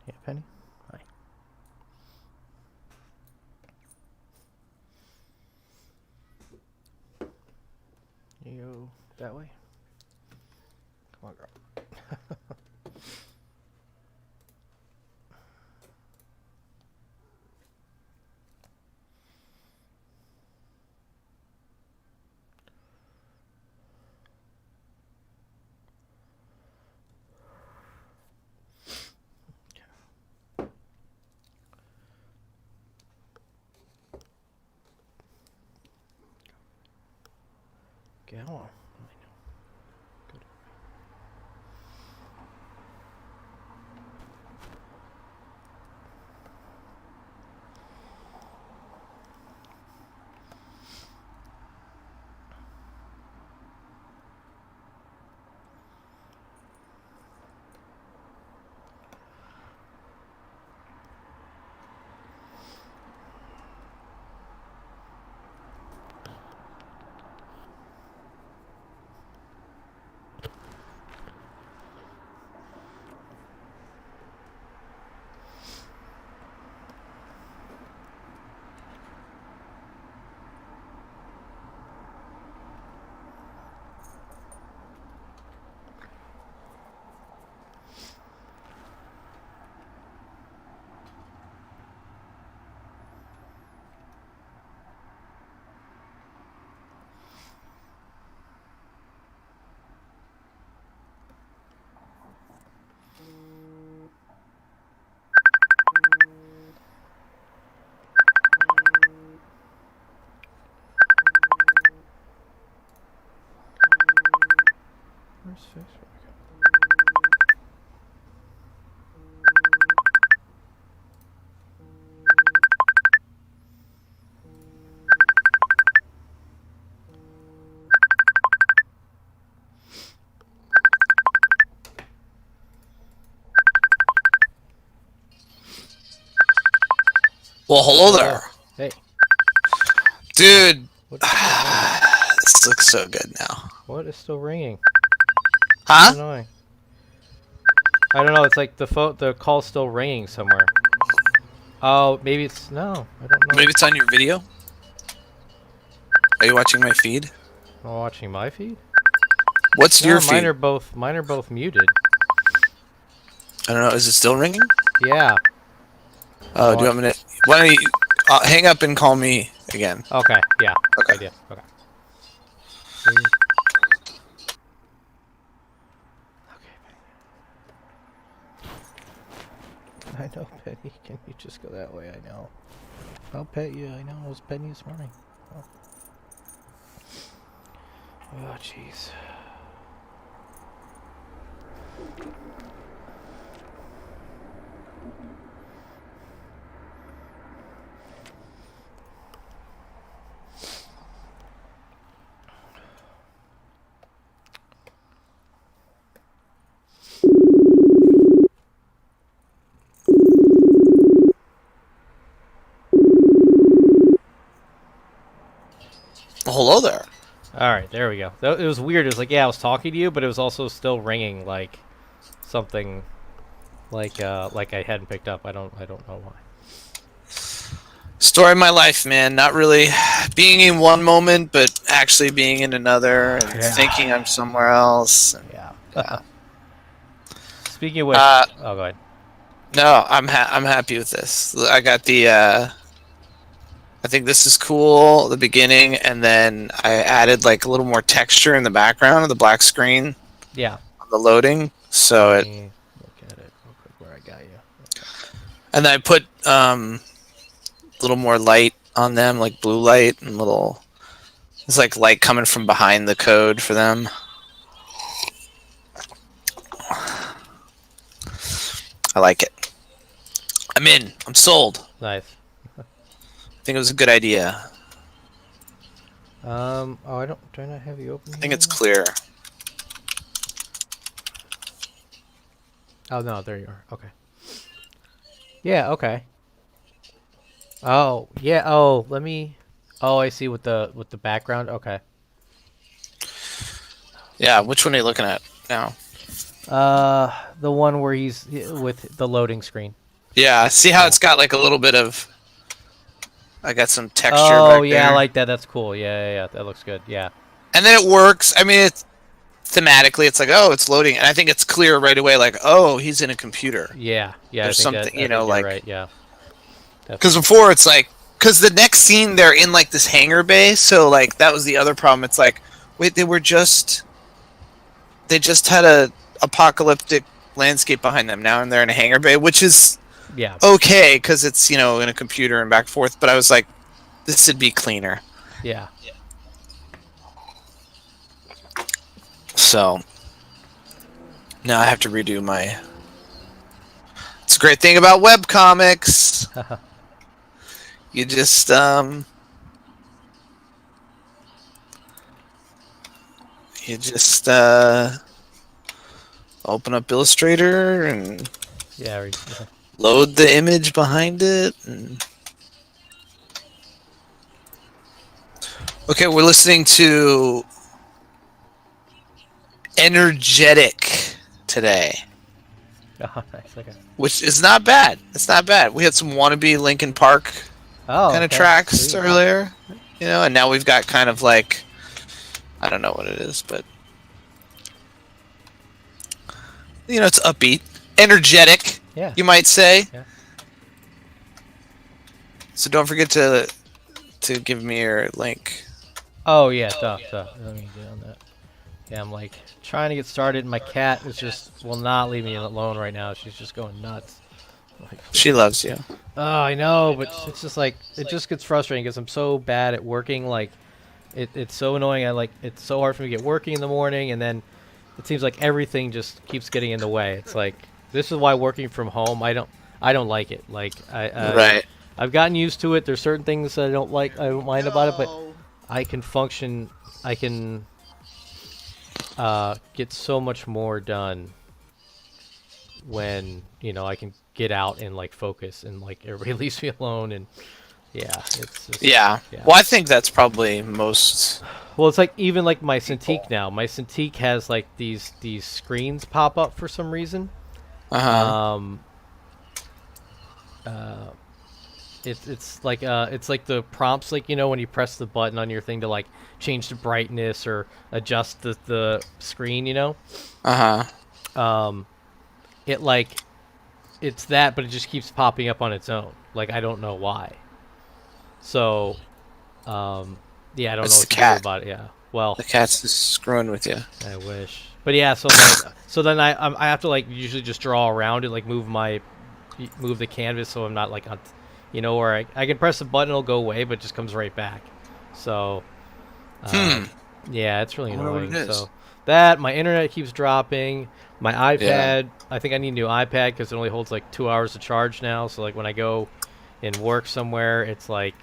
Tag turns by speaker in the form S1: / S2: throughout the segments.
S1: Yeah, Penny. Hi. You that way? Come on, girl. Get on. Good. Where's Fish?
S2: Well, hello there.
S1: Hey.
S2: Dude,
S1: What is still ringing?
S2: this looks so good now.
S1: What is still ringing?
S2: Huh?
S1: It's annoying. I don't know. It's like the call's still ringing somewhere. Oh, maybe it's no. I don't know.
S2: Maybe it's on your video? Are you watching my feed?
S1: Am I watching my feed?
S2: What's
S1: No,
S2: your
S1: mine
S2: feed?
S1: are both muted.
S2: I don't know. Is it still ringing?
S1: Yeah.
S2: Oh, do you want me to... Why don't you... hang up and call me again.
S1: Okay. Yeah.
S2: Okay.
S1: Good idea. Okay. Okay. I know, Penny. Can you just go that way? I know. I'll pet you. I know. It was Penny this morning. Oh. Oh, jeez.
S2: Well, hello there.
S1: All right, there we go. It was weird. It was like, yeah, I was talking to you, but it was also still ringing like something like I hadn't picked up. I don't know why.
S2: Story of my life, man. Not really being in one moment, but actually being in another and
S1: Yeah.
S2: thinking I'm somewhere else. And,
S1: Yeah.
S2: yeah.
S1: Speaking of which, oh, go ahead.
S2: No, I'm happy with this. I got the... I think this is cool, the beginning, and then I added like a little more texture in the background of the black screen
S1: Yeah.
S2: on the loading. So
S1: Let
S2: it...
S1: me look at it real quick where I got you. Okay.
S2: And then I put a little more light on them, like blue light, and little... It's like light coming from behind the code for them. I like it. I'm in. I'm sold.
S1: Nice.
S2: I think it was a good idea.
S1: Oh, do I not have you open
S2: I
S1: here
S2: think it's
S1: anymore?
S2: clear.
S1: Oh no, there you are. Okay. Yeah. Okay. Oh yeah. Oh, let me. Oh, I see with the background. Okay.
S2: Yeah, which one are you looking at now?
S1: The one where he's with the loading screen.
S2: Yeah, see how
S1: Yeah.
S2: it's got like a little bit of. I got some texture
S1: Oh
S2: back
S1: yeah, I
S2: there,
S1: like that. That's cool. Yeah. That looks good. Yeah.
S2: and then it works. I mean, it's thematically, it's like, oh, it's loading, and I think it's clear right away. Like, oh, he's in a computer.
S1: Yeah. I
S2: There's
S1: think that.
S2: something,
S1: I think you're
S2: like
S1: right. Yeah.
S2: because
S1: Definitely.
S2: before it's like because the next scene they're in like this hangar bay, so like that was the other problem. It's like, wait, they just had a apocalyptic landscape behind them now, and they're in a hangar bay, which is
S1: Yeah.
S2: okay because it's in a computer and back and forth. But I was like, this would be cleaner.
S1: Yeah.
S2: So now I have to redo my. It's a great thing about webcomics. You just you just open up Illustrator and
S1: Yeah.
S2: load the image behind it. And... Okay, we're listening to Energetic today,
S1: Oh, nice. Okay.
S2: which is not bad. It's not bad. We had some wannabe Linkin Park
S1: Oh.
S2: kind of
S1: Okay.
S2: tracks
S1: Sweet.
S2: earlier, and now we've got kind of like I don't know what it is, but it's upbeat, energetic,
S1: Yeah.
S2: you might say.
S1: Yeah.
S2: So don't forget to give me your link.
S1: Oh yeah. Duh. Let me get on that. Yeah. I'm like trying to get started. My cat is just will not leave me alone right now. She's just going nuts. Like,
S2: She loves you.
S1: oh, I know, but it's just like it just gets frustrating because I'm so bad at working. Like, it's so annoying. It's so hard for me to get working in the morning, and then it seems like everything just keeps getting in the way. It's like this is why working from home I don't like it. Like
S2: Right.
S1: I've gotten used to it. There's certain things that I don't like. I don't mind about it, but I can function. I can get so much more done when I can get out and like focus and like everybody leaves me alone and yeah, it's just
S2: Yeah.
S1: yeah.
S2: Well, I think that's probably most.
S1: Well, it's like even like my Cintiq now. My Cintiq has like these screens pop up for some reason.
S2: Uh huh.
S1: Um, uh, it's like the prompts like when you press the button on your thing to like change the brightness or adjust the screen.
S2: Uh huh.
S1: It like it's that, but it just keeps popping up on its own. Like I don't know why. So, yeah, I don't know
S2: It's
S1: what
S2: the
S1: to do
S2: cat.
S1: about it. Yeah. Well,
S2: The cat's just screwing with you.
S1: I wish. But yeah, so like, so then I have to like usually just draw around it, like move the canvas so I'm not like on, where I can press a button, it'll go away, but it just comes right back. So, yeah, it's really
S2: I wonder what
S1: annoying.
S2: it is.
S1: So that my internet keeps dropping. My
S2: Yeah.
S1: iPad, I think I need a new iPad because it only holds like 2 hours of charge now. So like when I go and work somewhere, it's like,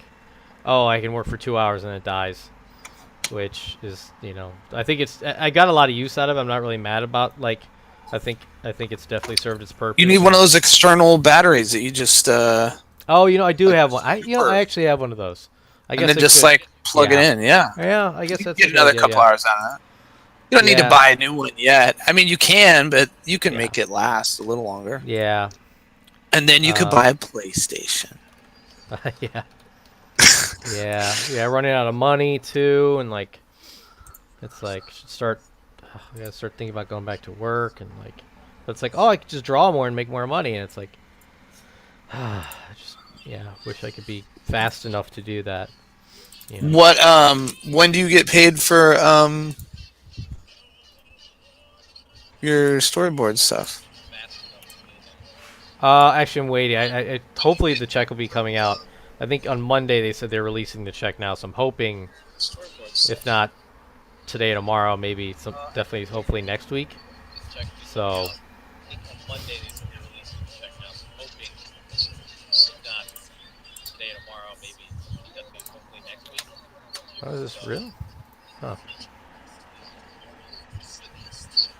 S1: oh, I can work for 2 hours and it dies, which is I think I got a lot of use out of it. I'm not really mad about like I think it's definitely served its purpose.
S2: You need one of those external batteries that you just
S1: Oh, I do have one. I actually have one of those. I
S2: and
S1: guess
S2: then
S1: I
S2: just
S1: could,
S2: like plug
S1: yeah.
S2: it in. Yeah.
S1: Yeah, I guess
S2: You can
S1: that's a
S2: get
S1: good
S2: another
S1: idea.
S2: couple
S1: Yeah.
S2: hours out of that. You don't need to
S1: Yeah.
S2: buy a new one yet. I mean, you can, but you can
S1: Yeah.
S2: make it last a little longer.
S1: Yeah.
S2: And then you could buy a PlayStation.
S1: Yeah. Yeah. Running out of money too, and like, it's like should start. I gotta start thinking about going back to work, and like, but it's like, oh, I could just draw more and make more money, and it's like, just wish I could be fast enough to do that.
S2: What when do you get paid for your storyboard stuff?
S1: Actually, I'm waiting. I hopefully the check will be coming out. I think on Monday they said they're releasing the check now, so I'm hoping, if not today or tomorrow, maybe definitely hopefully next week. So. Oh, is this real? Huh.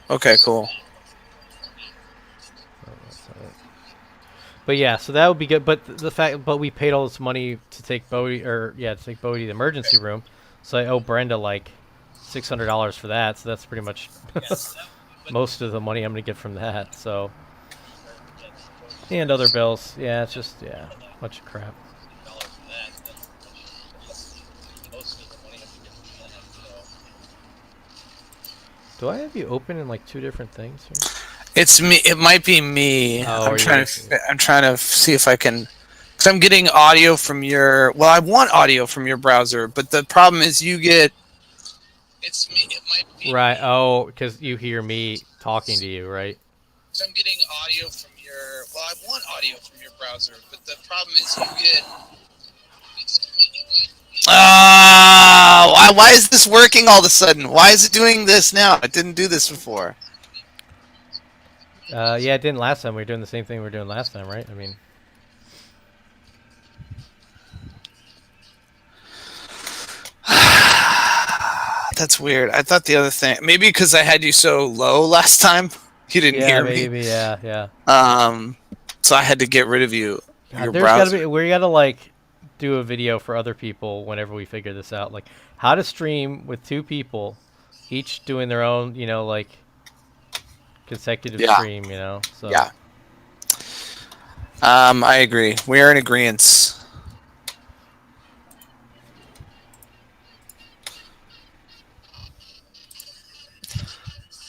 S2: Okay, cool.
S1: But yeah, so that would be good. But but we paid all this money to take Bodhi, to take Bodhi to the emergency room. So I owe Brenda like $600 for that. So that's pretty much most of the money I'm gonna get from that. So, and other bills. Yeah, it's just a bunch of crap. Do I have you open in like 2 different things here?
S2: It's me. It might be me.
S1: Oh,
S2: I'm trying to see if I can. Because I'm getting audio from your. Well, I want audio from your browser, but the problem is you get. It's me. It might be
S1: right.
S2: me.
S1: Oh, because you hear me talking to you, right?
S2: So I'm getting audio from your. Well, I want audio from your browser, but the problem is you get. Why is this working all of a sudden? Why is it doing this now? It didn't do this before.
S1: Yeah, it didn't last time. We were doing the same thing we were doing last time, right? I mean,
S2: That's weird. I thought the other thing, maybe because I had you so low last time, you didn't
S1: yeah,
S2: hear me.
S1: maybe, yeah.
S2: So I had to get rid of you.
S1: God,
S2: Your
S1: there's gotta
S2: browser.
S1: be. We gotta like do a video for other people whenever we figure this out. Like how to stream with 2 people, each doing their own, like consecutive
S2: Yeah,
S1: stream. So
S2: yeah. I agree. We are in agreement.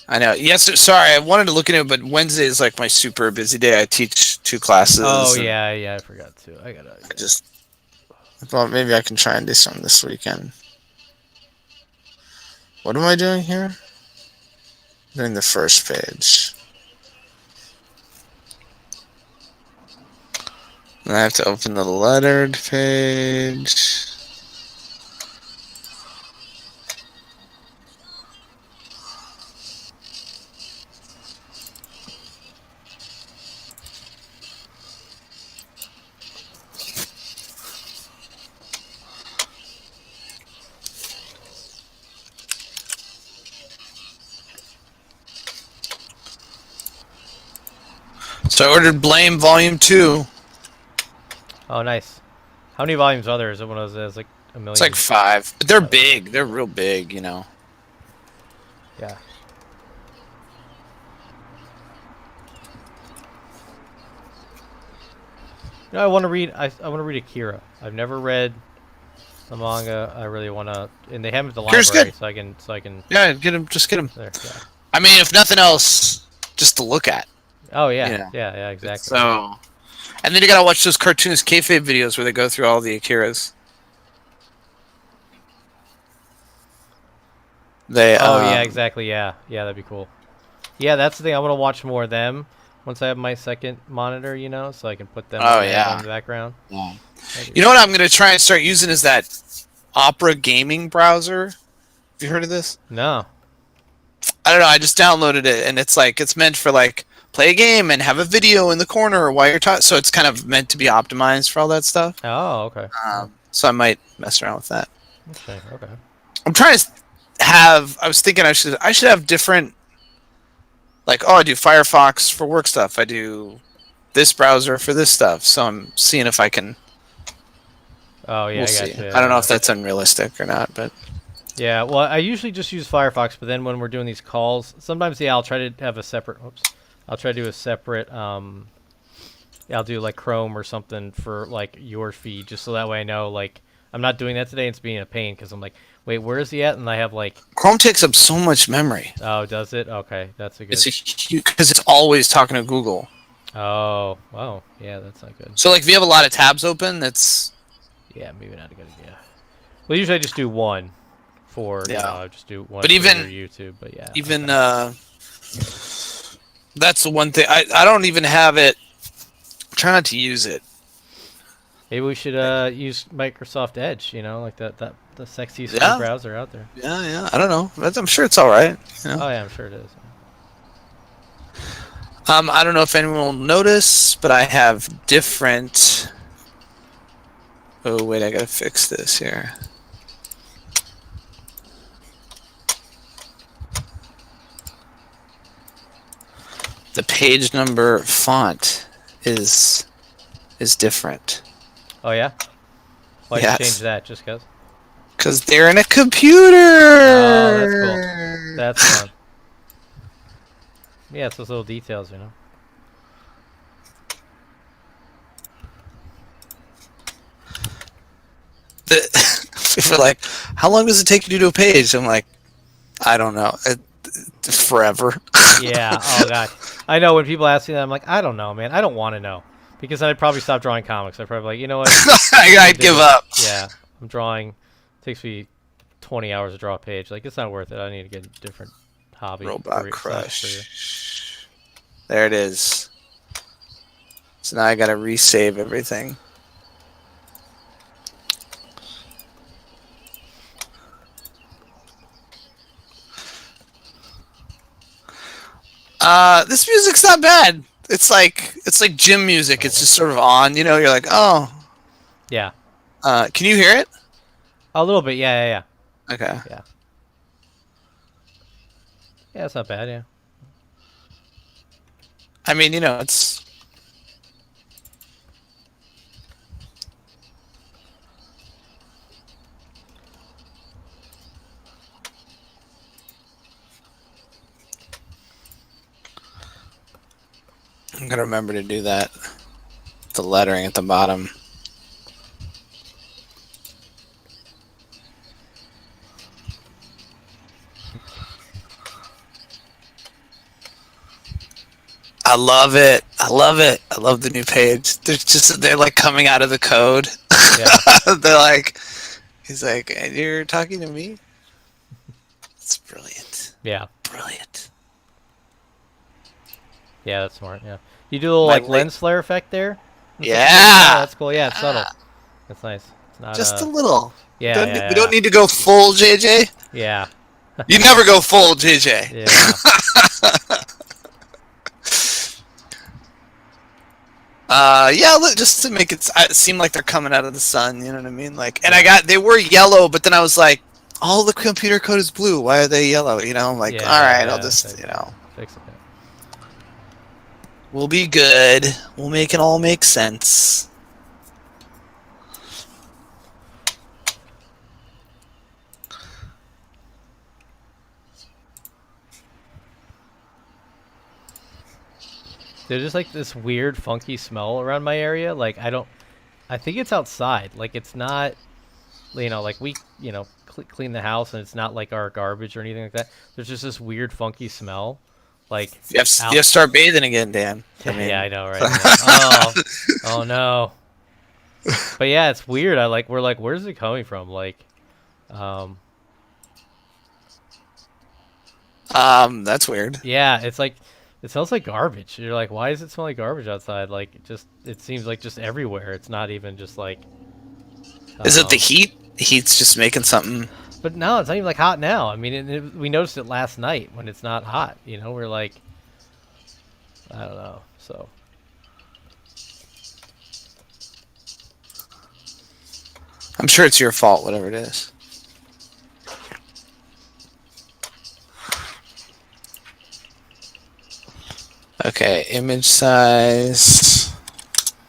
S2: I know. Yes, sorry. I wanted to look at it, but Wednesday is like my super busy day. I teach 2 classes.
S1: Oh
S2: and
S1: yeah, I forgot to. I gotta.
S2: I just I thought maybe I can try and do something this weekend. What am I doing here? Doing the first page. And I have to open the lettered page. So I ordered Blame Volume 2.
S1: Oh, nice. How many volumes are there? Is it one of those that's like a million?
S2: It's like 5. But they're big. They're real big, you know.
S1: Yeah. I want to read. I want to read Akira. I've never read the manga. I really want to, and they have it at the
S2: Akira's
S1: library,
S2: good.
S1: so I can.
S2: Yeah, get him. Just get him.
S1: There, yeah.
S2: I mean, if nothing else, just to look at.
S1: Oh yeah,
S2: You know.
S1: yeah, exactly.
S2: So, and then you gotta watch those cartoonist kayfabe videos where they go through all the Akiras. They.
S1: Oh yeah, exactly. Yeah, that'd be cool. Yeah, that's the thing. I want to watch more of them once I have my second monitor, so I can put them
S2: Oh
S1: in
S2: yeah.
S1: the background.
S2: Yeah. You know what I'm gonna try and start using is that Opera gaming browser. Have you heard of this?
S1: No.
S2: I don't know. I just downloaded it, and it's meant for like play a game and have a video in the corner while you're talking. So it's kind of meant to be optimized for all that stuff.
S1: Oh, okay.
S2: So I might mess around with that.
S1: Okay.
S2: I'm trying to have. I was thinking I should have different. Like, oh, I do Firefox for work stuff. I do this browser for this stuff. So I'm seeing if I can.
S1: Oh yeah,
S2: We'll
S1: I
S2: see.
S1: got you.
S2: I don't know if that's unrealistic or not, but
S1: Yeah, well, I usually just use Firefox, but then when we're doing these calls, sometimes I'll try to have a separate. Oops, I'll try to do a separate. I'll do like Chrome or something for like your feed, just so that way I know like I'm not doing that today. It's being a pain because I'm like, wait, where is he at? And I have like.
S2: Chrome takes up so much memory.
S1: Oh, does it? Okay, that's a good.
S2: Because it's always talking to Google.
S1: Oh, wow, yeah, that's not good.
S2: So like, if you have a lot of tabs open, that's.
S1: Yeah, maybe not a good idea. Well, usually I just do one for. I just do one.
S2: But
S1: for
S2: even
S1: YouTube, but yeah.
S2: Even that's the one thing I don't even have it. Try not to use it.
S1: Maybe we should use Microsoft Edge. Like the sexiest free browser out there.
S2: Yeah. I don't know. I'm sure it's all right. You know?
S1: Oh yeah, I'm sure it is.
S2: I don't know if anyone will notice, but I have different. Oh wait, I gotta fix this here. The page number font is different.
S1: Oh yeah. Why'd you change that? Just cause?
S2: Because they're in a computer.
S1: Oh, that's cool. That's fun. Yeah, it's those little details, you know.
S2: People are like, how long does it take you to do a page? I'm like, I don't know. Forever.
S1: Yeah. Oh gosh. I know when people ask me that, I'm like, I don't know, man. I don't want to know because I'd probably stop drawing comics. I'd probably like, you know what? I
S2: I'd
S1: did
S2: give
S1: it.
S2: up.
S1: Yeah. I'm drawing. Takes me 20 hours to draw a page. Like it's not worth it. I need to get a different hobby,
S2: Robot
S1: career slash career.
S2: Crush. There it is. So now I gotta resave everything. This music's not bad. It's like gym music.
S1: Oh,
S2: It's
S1: what?
S2: just sort of on. You know, you're like, oh.
S1: Yeah.
S2: Can you hear it?
S1: A little bit. Yeah. Yeah.
S2: Okay.
S1: Yeah. Yeah. Yeah. It's not bad. Yeah.
S2: I mean, you know, it's. I'm gonna remember to do that. The lettering at the bottom. I love it. I love it. I love the new page. They're like coming out of the code.
S1: Yeah.
S2: They're like, he's like, and you're talking to me? It's brilliant.
S1: Yeah.
S2: Brilliant.
S1: Yeah. That's smart. Yeah. You do a little
S2: My
S1: like
S2: late,
S1: lens flare effect there. Oh,
S2: yeah,
S1: that's cool. Yeah. It's subtle. That's nice. It's not
S2: just a little.
S1: Yeah. Yeah.
S2: We don't
S1: Yeah.
S2: need to go full JJ.
S1: Yeah.
S2: You never go full JJ.
S1: Yeah.
S2: Yeah, just to make it seem like they're coming out of the sun. You know what I mean? Like, and they were yellow, but then I was like, all the computer code is blue. Why are they yellow? You know, I'm like,
S1: Yeah.
S2: all right, I'll
S1: Yeah.
S2: just, you know,
S1: Fix it.
S2: we'll be good. We'll make it all make sense.
S1: There's just like this weird, funky smell around my area. Like I think it's outside. Like it's not, like we, clean the house and it's not like our garbage or anything like that. There's just this weird, funky smell. Like
S2: You have
S1: out.
S2: to start bathing again, Dan. I mean,
S1: Yeah, I know, right? Yeah. Oh no. But yeah, it's weird. We're like, where's it coming from? Like, um,
S2: that's weird.
S1: yeah, it's like it smells like garbage. You're like, why does it smell like garbage outside? Like, it seems like just everywhere. It's not even just like.
S2: Is it the
S1: Um,
S2: heat? The heat's just making something.
S1: But no, it's not even like hot now. I mean, we noticed it last night when it's not hot. We're like, I don't know. So
S2: I'm sure it's your fault, whatever it is. Okay, image size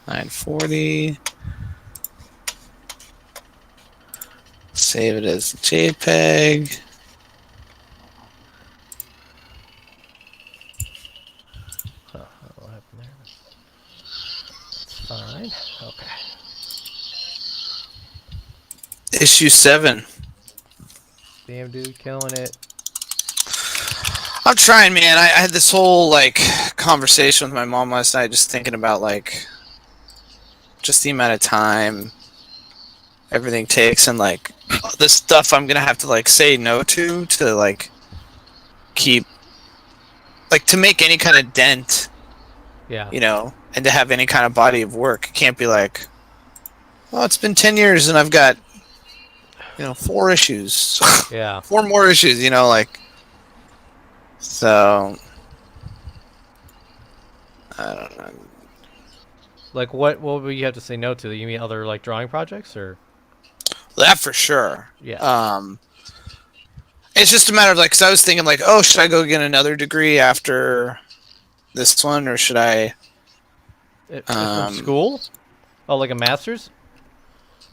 S2: 940. Save it as JPEG.
S1: what happened there? It's fine. Okay.
S2: Issue 7.
S1: Damn, dude, killing it.
S2: I'm trying, man. I had this whole like conversation with my mom last night, just thinking about like just the amount of time everything takes, and like the stuff I'm gonna have to like say no to like keep like to make any kind of dent,
S1: Yeah.
S2: you know, and to have any kind of body of work. It can't be like, oh, it's been 10 years and I've got 4 issues,
S1: Yeah.
S2: 4 more issues, like. So I don't know.
S1: Like what will you have to say no to? You mean other like drawing projects or?
S2: That for sure.
S1: Yeah.
S2: It's just a matter of like, because I was thinking like, oh, should I go get another degree after this one, or should I?
S1: From school? Oh, like a master's?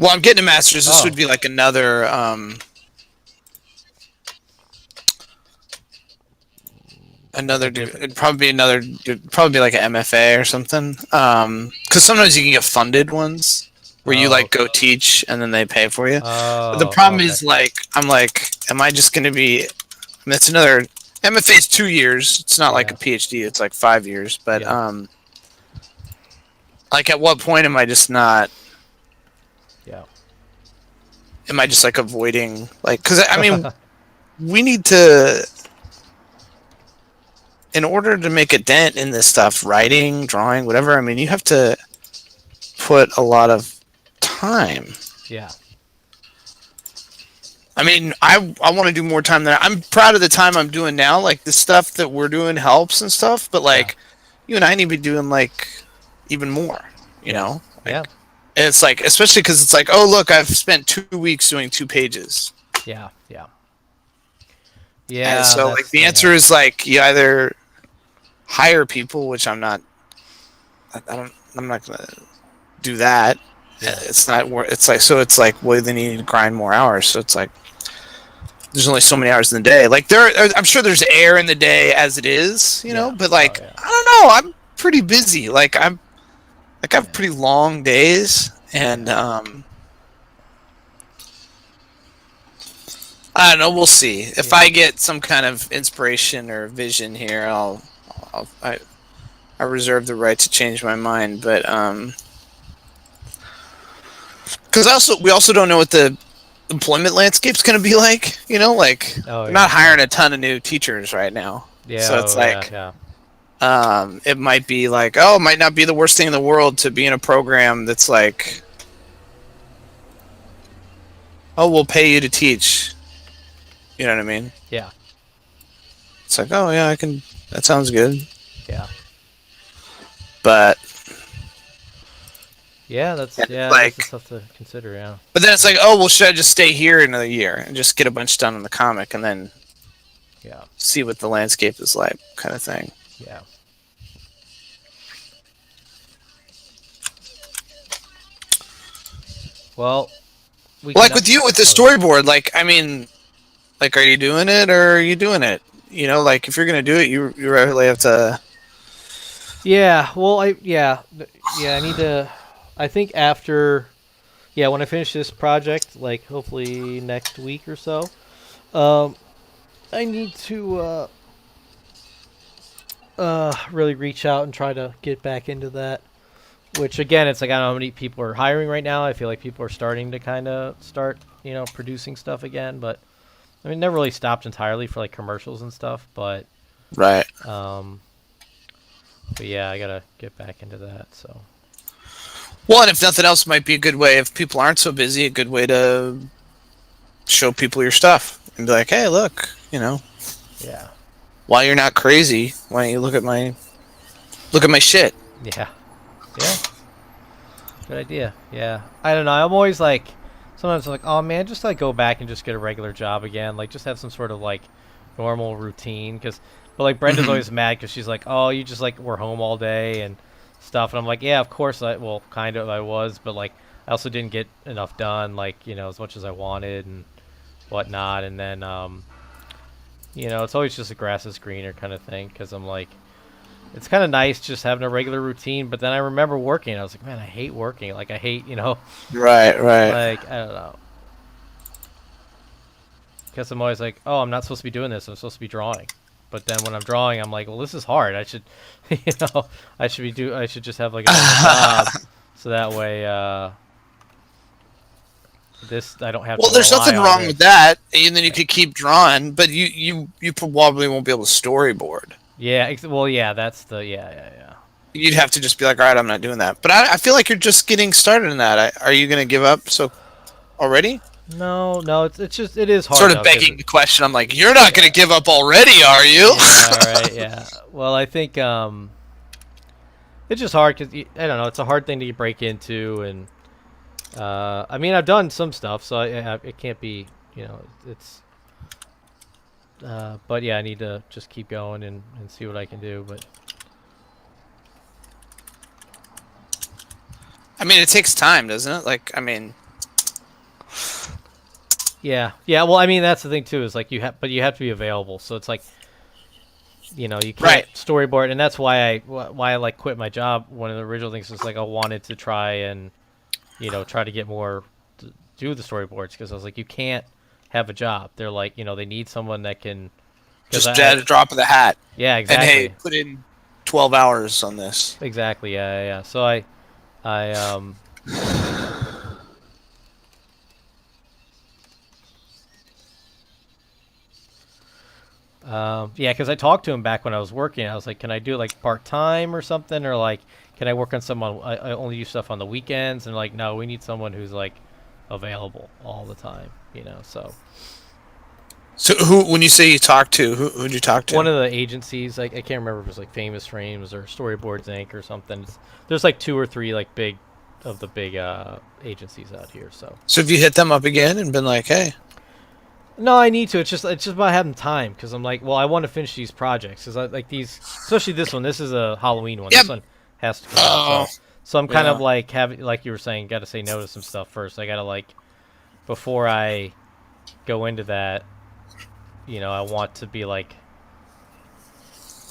S2: Well, I'm getting a master's. This
S1: Oh.
S2: would be like another. another.
S1: a different.
S2: It'd probably be like an MFA or something. Because sometimes you can get funded ones where you
S1: Oh.
S2: like go teach and then they pay for you. But the
S1: Oh.
S2: problem
S1: Okay.
S2: is like I'm like, am I just going to be? I mean, it's another MFA is 2 years. It's not like a
S1: Yeah.
S2: PhD. It's like 5 years. But
S1: Yeah.
S2: like at what point am I just not?
S1: Yeah.
S2: Am I just like avoiding like? Because I mean, we need to. In order to make a dent in this stuff, writing, drawing, whatever, I mean, you have to put a lot of time.
S1: Yeah.
S2: I mean, I want to do more time than I'm proud of the time I'm doing now. Like the stuff that we're doing helps and stuff, but
S1: Yeah.
S2: like you and I need to be doing like even more. You
S1: Yeah.
S2: know, like
S1: Yeah.
S2: it's like especially because it's like, oh look, I've spent 2 weeks doing 2 pages,
S1: Yeah. Yeah.
S2: and
S1: Yeah.
S2: so like
S1: That's
S2: the answer is like you either hire people, which I'm not. I don't. I'm not gonna do that.
S1: Yeah.
S2: It's not. It's like so. It's like well, then you need to grind more hours. So it's like there's only so many hours in the day. Like I'm sure there's air in the day as it is, you know.
S1: Yeah.
S2: But
S1: Oh
S2: like
S1: yeah.
S2: I don't know. I'm pretty busy. Like I have
S1: Yeah.
S2: pretty long days, and
S1: Yeah.
S2: I don't know. We'll see if
S1: Yeah.
S2: I get some kind of inspiration or vision here. I reserve the right to change my mind, but because we also don't know what the employment landscape's going to be like. You know, like
S1: Oh
S2: they're
S1: yeah.
S2: not hiring a ton of new teachers right now,
S1: Yeah.
S2: so it's
S1: Oh yeah.
S2: like
S1: Yeah.
S2: it might be like, oh, it might not be the worst thing in the world to be in a program that's like, oh, we'll pay you to teach. You know what I mean?
S1: Yeah.
S2: It's like, oh yeah, I can. That sounds good,
S1: Yeah.
S2: but
S1: Yeah. That's
S2: it's
S1: yeah. That's the
S2: like,
S1: stuff to consider. Yeah.
S2: but then it's like, oh, well, should I just stay here another year and just get a bunch done on the comic and then
S1: Yeah.
S2: see what the landscape is like, kind of thing.
S1: Yeah. Well, we
S2: Like
S1: can.
S2: with you with the
S1: Oh,
S2: storyboard, like I mean, like are you doing it or are you doing it? You know, like if you're gonna do it, you really have to.
S1: yeah. Well, I need to. I think after. Yeah, when I finish this project, like hopefully next week or so, um, I need to really reach out and try to get back into that. Which again, it's like I don't know how many people are hiring right now. I feel like people are starting to kind of start, producing stuff again. But I mean, never really stopped entirely for like commercials and stuff.
S2: Right.
S1: Um, but yeah, I gotta get back into that. So
S2: Well, and if nothing else, might be a good way if people aren't so busy, a good way to show people your stuff and be like, hey, look,
S1: yeah,
S2: while you're not crazy, why don't you look at my shit?
S1: yeah, yeah. Good idea. Yeah, I don't know. I'm always like, sometimes I'm like, oh man, just like go back and just get a regular job again. Like just have some sort of like normal routine. But like Brenda's always mad because she's like, oh, you just like were home all day and stuff. And I'm like, yeah, of course kind of I was, but like I also didn't get enough done, like as much as I wanted and whatnot. And then it's always just a grass is greener kind of thing because I'm like. It's kind of nice just having a regular routine, but then I remember working. I was like, man, I hate working. Like, I hate,
S2: Right, right.
S1: like, I don't know. Because I'm always like, oh, I'm not supposed to be doing this. I'm supposed to be drawing. But then when I'm drawing, I'm like, well, this is hard. I should, I should just have like a job. So that way, I don't have to
S2: Well, there's
S1: rely
S2: nothing
S1: on
S2: wrong
S1: this.
S2: with that, and then you could keep drawing, but you probably won't be able to storyboard.
S1: Yeah, well, yeah, that's yeah.
S2: You'd have to just be like, all right, I'm not doing that. But I feel like you're just getting started in that. Are you going to give up so already?
S1: No, it's just, it is hard.
S2: Sort of
S1: though, 'cause
S2: begging the question. I'm like, you're not going to give up already, are you?
S1: yeah, all right, yeah. Well, I think it's just hard because I don't know. It's a hard thing to break into, and I mean, I've done some stuff, so it can't be, it's. But yeah, I need to just keep going and see what I can do. But
S2: I mean, it takes time, doesn't it? Like, I mean,
S1: yeah. Well, I mean, that's the thing too. Is like you have to be available. So it's like You can't
S2: Right.
S1: storyboard, and that's why I like quit my job. One of the original things was like I wanted to try and try to get more to do the storyboards because I was like, you can't have a job. They're like, they need someone that can because
S2: Just at a drop of the hat.
S1: yeah,
S2: And hey,
S1: exactly.
S2: put in 12 hours on this.
S1: Exactly. Yeah, yeah, yeah. So I yeah, because I talked to him back when I was working. I was like, can I do it like part time or something, or like, can I work on some on? I only do stuff on the weekends, and like, no, we need someone who's like available all the time. So
S2: So who, when you say you talk to, who'd you talk
S1: one
S2: to?
S1: of the agencies, like I can't remember if it was like Famous Frames or Storyboards Inc. or something. There's like two or three like big agencies out here. So
S2: So have you hit them up again and been like, hey,
S1: no, I need to. It's just about having time because I'm like, well, I want to finish these projects because I like these, especially this one. This is a Halloween one.
S2: yep,
S1: This one has to come out.
S2: oh,
S1: So I'm kind of
S2: yeah.
S1: like having, like you were saying, got to say no to some stuff first. I got to like before I go into that, I want to be like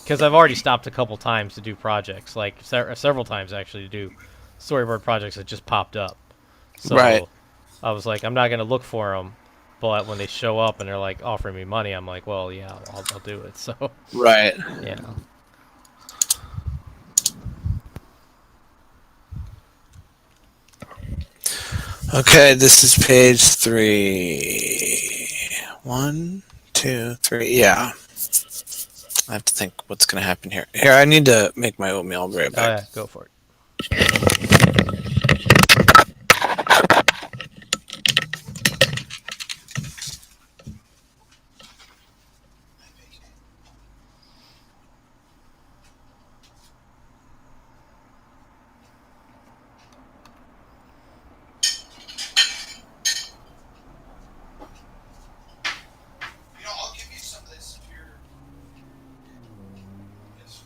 S1: because I've already stopped a couple times to do projects, like several times actually to do storyboard projects that just popped up.
S2: Right.
S1: So I was like, I'm not gonna look for them, but when they show up and they're like offering me money, I'm like, well, yeah, I'll do it. So
S2: Right.
S1: yeah,
S2: Okay, this is page 3. 1, 2, 3. Yeah. I have to think what's going to happen here. Here, I need to make my oatmeal. I'll be right
S1: oh
S2: back.
S1: yeah, go for it.
S2: I'll give you some of this if you're. Yes,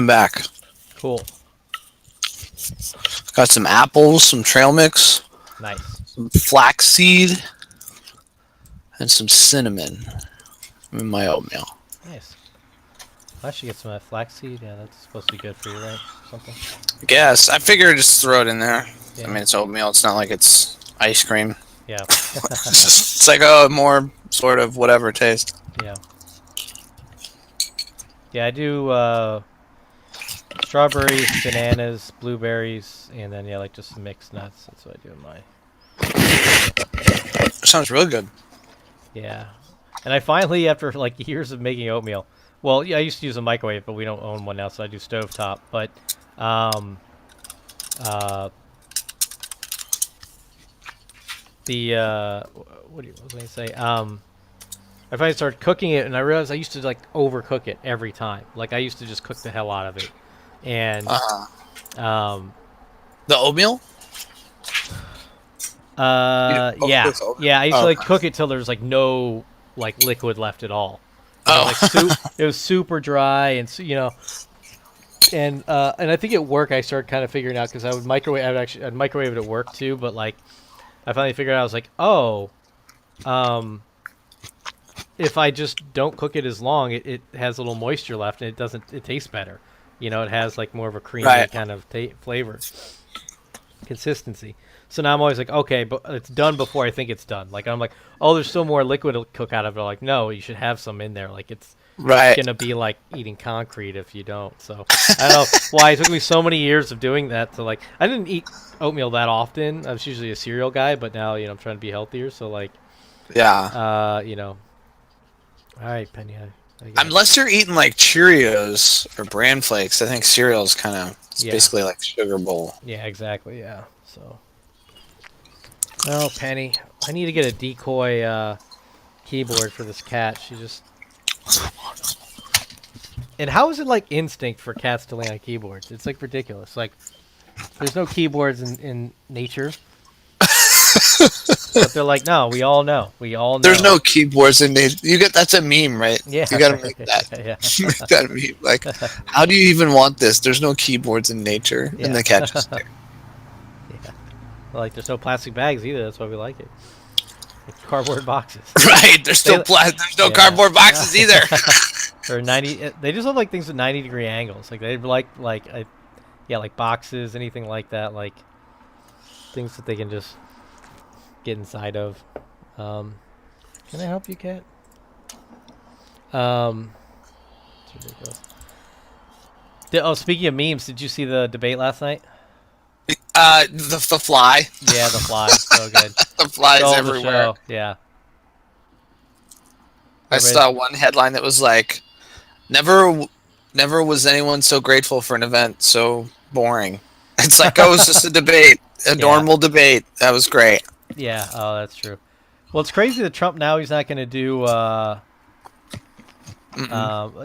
S2: coming back.
S1: Cool.
S2: Got some apples, some trail mix,
S1: Nice.
S2: some flaxseed, and some cinnamon in my oatmeal.
S1: Nice. I should get some of that flaxseed. Yeah, that's supposed to be good for you, right? Something.
S2: I guess. I figured just throw it in there.
S1: Yeah.
S2: I mean, it's oatmeal. It's not like it's ice cream.
S1: Yeah.
S2: It's like, oh, more sort of whatever taste.
S1: Yeah. Yeah, I do strawberries, bananas, blueberries, and then yeah, like just some mixed nuts. That's what I do in my.
S2: Sounds really good.
S1: Yeah, and I finally, after like years of making oatmeal, well, yeah, I used to use a microwave, but we don't own one now, so I do stovetop. But uh, what was I gonna say? I finally started cooking it, and I realized I used to like overcook it every time. Like I used to just cook the hell out of it, and
S2: The oatmeal?
S1: yeah, yeah. I used to like cook it till there's like no like liquid left at all. You know, like it was super dry, and and I think at work I started kind of figuring out because I would microwave. I'd microwave it at work too, but like I finally figured out I was like, oh, if I just don't cook it as long, it has a little moisture left, and it tastes better. You know, it has like more of a creamy kind of flavor, consistency. So now I'm always like, okay, but it's done before I think it's done. Like I'm like, oh, there's still more liquid to cook out of it. Like, no, you should have some in there. Like it's gonna be like eating concrete if you don't. So I don't know why it took me so many years of doing that to like. I didn't eat oatmeal that often. I was usually a cereal guy, but now I'm trying to be healthier. So like,
S2: yeah,
S1: All right, Penny.
S2: Unless you're eating like Cheerios or Bran Flakes, I think cereal's kind of basically like sugar bowl.
S1: Yeah, exactly. Yeah. So. Oh, Penny, I need to get a decoy keyboard for this cat. She just. And how is it like instinct for cats to lay on keyboards? It's like ridiculous. Like, there's no keyboards in nature. But they're like, no, we all know. We all know.
S2: There's no keyboards in nature. That's a meme, right?
S1: Yeah.
S2: You gotta make that.
S1: Yeah.
S2: Make that meme. Like, how do you even want this? There's no keyboards in nature, and the cat just there.
S1: Yeah. Well, like, there's no plastic bags either. That's why we like it. Like cardboard boxes.
S2: Right. There's no cardboard boxes either.
S1: Or 90. They just have like things at 90-degree angles. Like they like boxes, anything like that. Like things that they can just get inside of. Can I help you, cat? It's ridiculous. Speaking of memes, did you see the debate last night?
S2: The fly.
S1: Yeah, the fly. So good.
S2: The flies
S1: Stole
S2: everywhere.
S1: The show. Yeah.
S2: I saw one headline that was like, never was anyone so grateful for an event so boring. It's like, oh, it's just a debate, normal debate. That was great.
S1: Yeah, oh, that's true. Well, it's crazy that Trump now he's not going to do.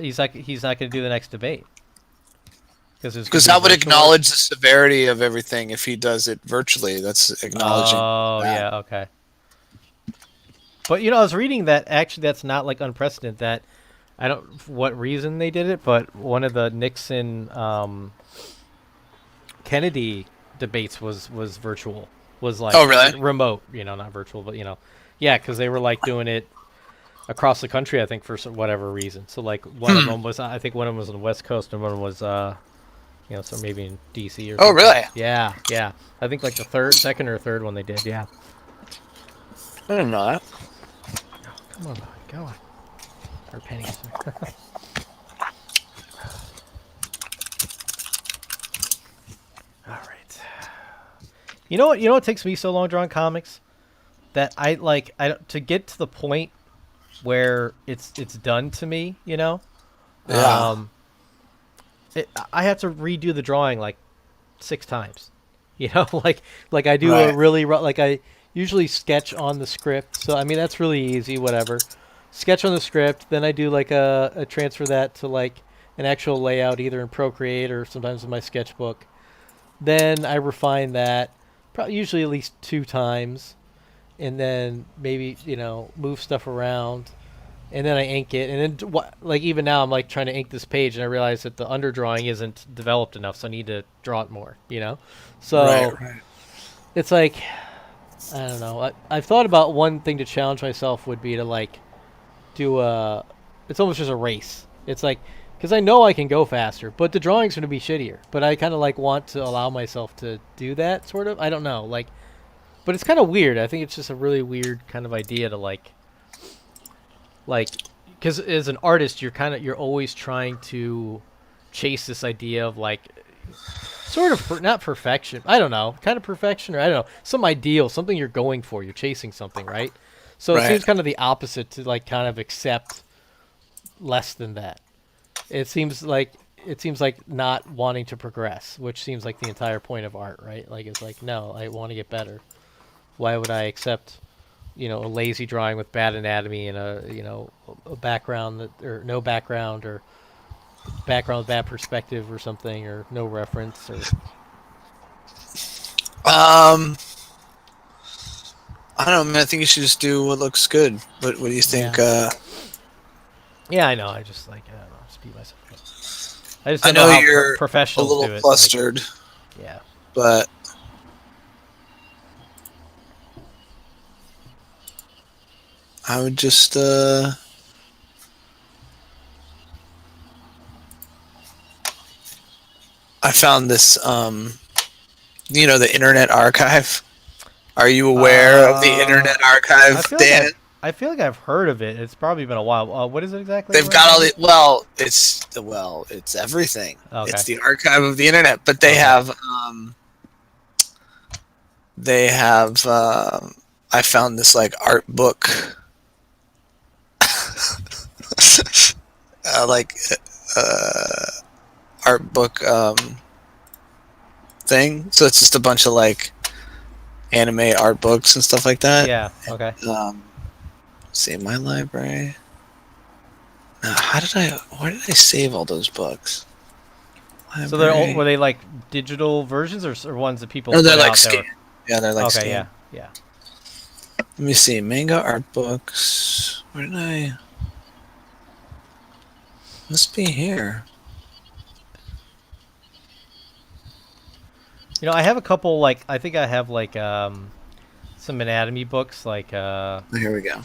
S1: He's not going to do the next debate because
S2: that would acknowledge the severity of everything if he does it virtually. That's acknowledging.
S1: Oh, yeah, okay. But I was reading that actually that's not like unprecedented. That I don't for what reason they did it, but one of the Nixon Kennedy debates was virtual. Was like remote, not virtual, but yeah, because they were like doing it across the country, I think, for whatever reason. So like one of them was, I think one of them was on the West Coast, and one was, so maybe in DC or something.
S2: Oh, really?
S1: Yeah. I think like the second or third one they did. Yeah.
S2: I didn't know that.
S1: Oh, come on, buddy, go on. Or pennies. All right. You know what takes me so long drawing comics? That I to get to the point where it's done to me,
S2: Yeah.
S1: I have to redo the drawing like 6 times. Like I do a really like I usually sketch on the script. So I mean that's really easy, whatever. Sketch on the script, then I do like a transfer that to like an actual layout either in Procreate or sometimes in my sketchbook. Then I refine that. Usually at least 2 times, and then maybe move stuff around, and then I ink it, and then like even now I'm like trying to ink this page, and I realize that the underdrawing isn't developed enough, so I need to draw it more.
S2: Right,
S1: So
S2: right.
S1: it's like I don't know. I've thought about one thing to challenge myself would be to like do a. It's almost just a race. It's like because I know I can go faster, but the drawing's going to be shittier. But I kind of like want to allow myself to do that sort of. I don't know, like, but it's kind of weird. I think it's just a really weird kind of idea to like, because as an artist, you're always trying to chase this idea of like sort of not perfection. I don't know, kind of perfection, or I don't know, some ideal, something you're going for. You're chasing something, right? So it
S2: Right.
S1: seems kind of the opposite to like kind of accept less than that. It seems like not wanting to progress, which seems like the entire point of art, right? Like it's like no, I want to get better. Why would I accept a lazy drawing with bad anatomy and a background that or no background or background with bad perspective or something or no reference or
S2: Um, I don't know, man. I think you should just do what looks good. What do you think?
S1: yeah. Yeah, I know. I just like I don't know, just beat myself up. I just
S2: I
S1: don't know
S2: know
S1: how
S2: you're a
S1: professionals
S2: little
S1: do it. Like,
S2: flustered,
S1: yeah.
S2: but I would just I found this the Internet Archive. Are you aware of the Internet
S1: I
S2: Archive,
S1: feel like
S2: Dan?
S1: I've heard of it. It's probably been a while. What is it exactly?
S2: They've
S1: What is
S2: got
S1: it
S2: all
S1: again?
S2: the it's everything. It's
S1: Okay.
S2: the archive of the internet, but
S1: Okay.
S2: they have I found this like art book like uh, art book thing. So it's just a bunch of like anime art books and stuff like that.
S1: Yeah. Okay.
S2: Um, see my library. Now, where did I save all those books?
S1: So they're all,
S2: Library.
S1: were they like digital versions or ones that people
S2: No, they're
S1: put
S2: like
S1: out that
S2: scanned.
S1: were
S2: Yeah, they're like
S1: okay?
S2: scanned.
S1: Yeah. Yeah.
S2: Let me see. Manga art books. Where did I? Must be here.
S1: I have a couple like I think I have like some anatomy books like
S2: Oh, here we go.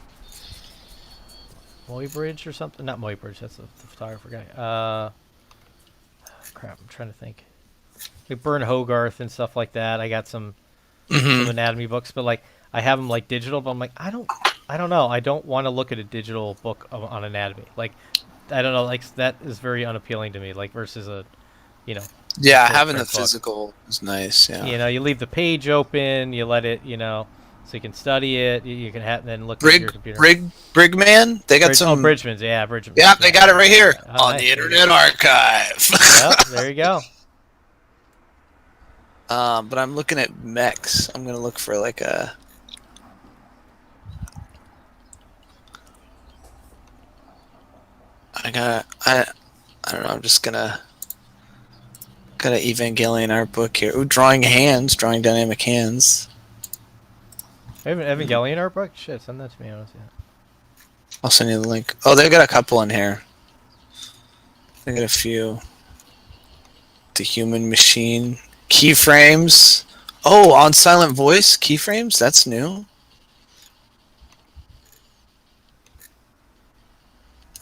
S1: Moybridge or something. Not Moybridge. That's the photographer guy. Crap. I'm trying to think. Like Bern Hogarth and stuff like that. I got some
S2: Hmm.
S1: anatomy books, but like I have them like digital. But I'm like I don't know. I don't want to look at a digital book on anatomy. Like I don't know. Like that is very unappealing to me. Like versus a you know
S2: Yeah,
S1: actual
S2: having the
S1: print book.
S2: physical is nice. Yeah.
S1: You leave the page open. You let it. So you can study it. You can then look at your
S2: Brig
S1: computer.
S2: Brig Brigman. They got some.
S1: Bridgman's. Yeah,
S2: Yeah,
S1: Bridgman's.
S2: they
S1: Yeah,
S2: got it right here
S1: yeah. Oh,
S2: on the
S1: nice. There you go.
S2: Internet Archive.
S1: Yep. There you go.
S2: But I'm looking at mechs. I'm gonna look for like a. I don't know. I'm just gonna got an Evangelion art book here. Ooh, drawing hands, drawing dynamic hands.
S1: Evangelion art book. Shit, send that to me. I want to see that.
S2: I'll send you the link. Oh, they've got a couple in here. They got a few. The human machine keyframes. Oh, on silent voice keyframes. That's new.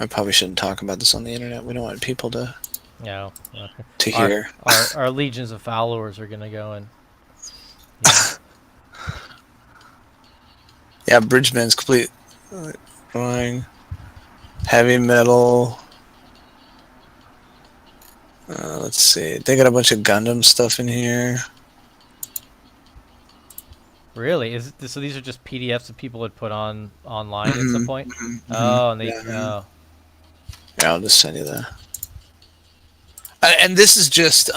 S2: I probably shouldn't talk about this on the internet. We don't want people to
S1: No. Okay. Our,
S2: hear.
S1: our legions of followers are gonna go and. Yeah.
S2: Yeah, Bridgman's complete drawing. Heavy metal. Let's see. They got a bunch of Gundam stuff in here.
S1: Really? So these are just PDFs that people had put online at some
S2: Hmm.
S1: point?
S2: Hmm.
S1: Oh, and they.
S2: Yeah,
S1: Oh.
S2: yeah, I'll just send you that. And this is just,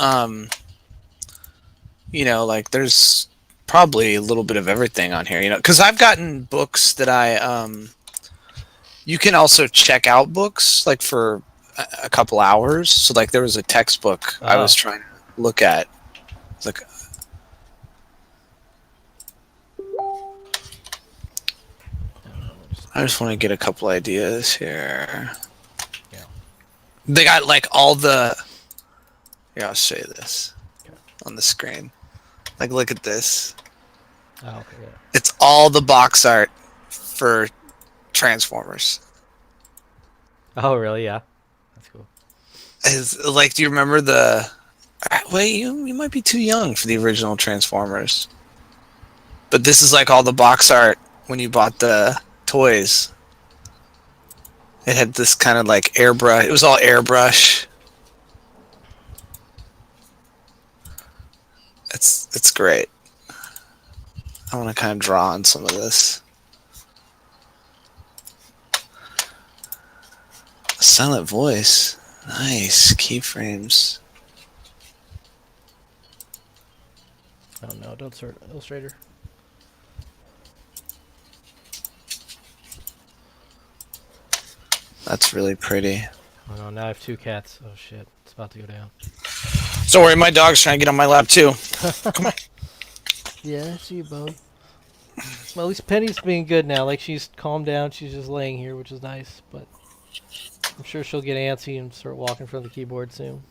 S2: like there's probably a little bit of everything on here, because I've gotten books that you can also check out books like for a couple hours. So like there was a textbook I was
S1: Oh.
S2: trying to look at. It's like, I just want to get a couple ideas here.
S1: Yeah.
S2: They got like all the. Here, I'll show you this
S1: Okay.
S2: on the screen. Like, look at this.
S1: Oh, okay. Yeah.
S2: It's all the box art for Transformers.
S1: Oh, really? Yeah. That's cool.
S2: Is like, do you remember the? Wait, you might be too young for the original Transformers. But this is like all the box art when you bought the toys. It had this kind of like airbrush. It was all airbrush. It's great. I want to kind of draw on some of this. Silent voice. Nice. Keyframes.
S1: Oh no! Don't start Illustrator.
S2: That's really pretty.
S1: Oh no! Now I have 2 cats. Oh shit! It's about to go down.
S2: Don't worry, my dog's trying to get on my lap too. Come on.
S1: Yeah, I see you, Bone. Well, at least Penny's being good now. Like, she's calmed down. She's just laying here, which is nice. But I'm sure she'll get antsy and start walking from the keyboard soon.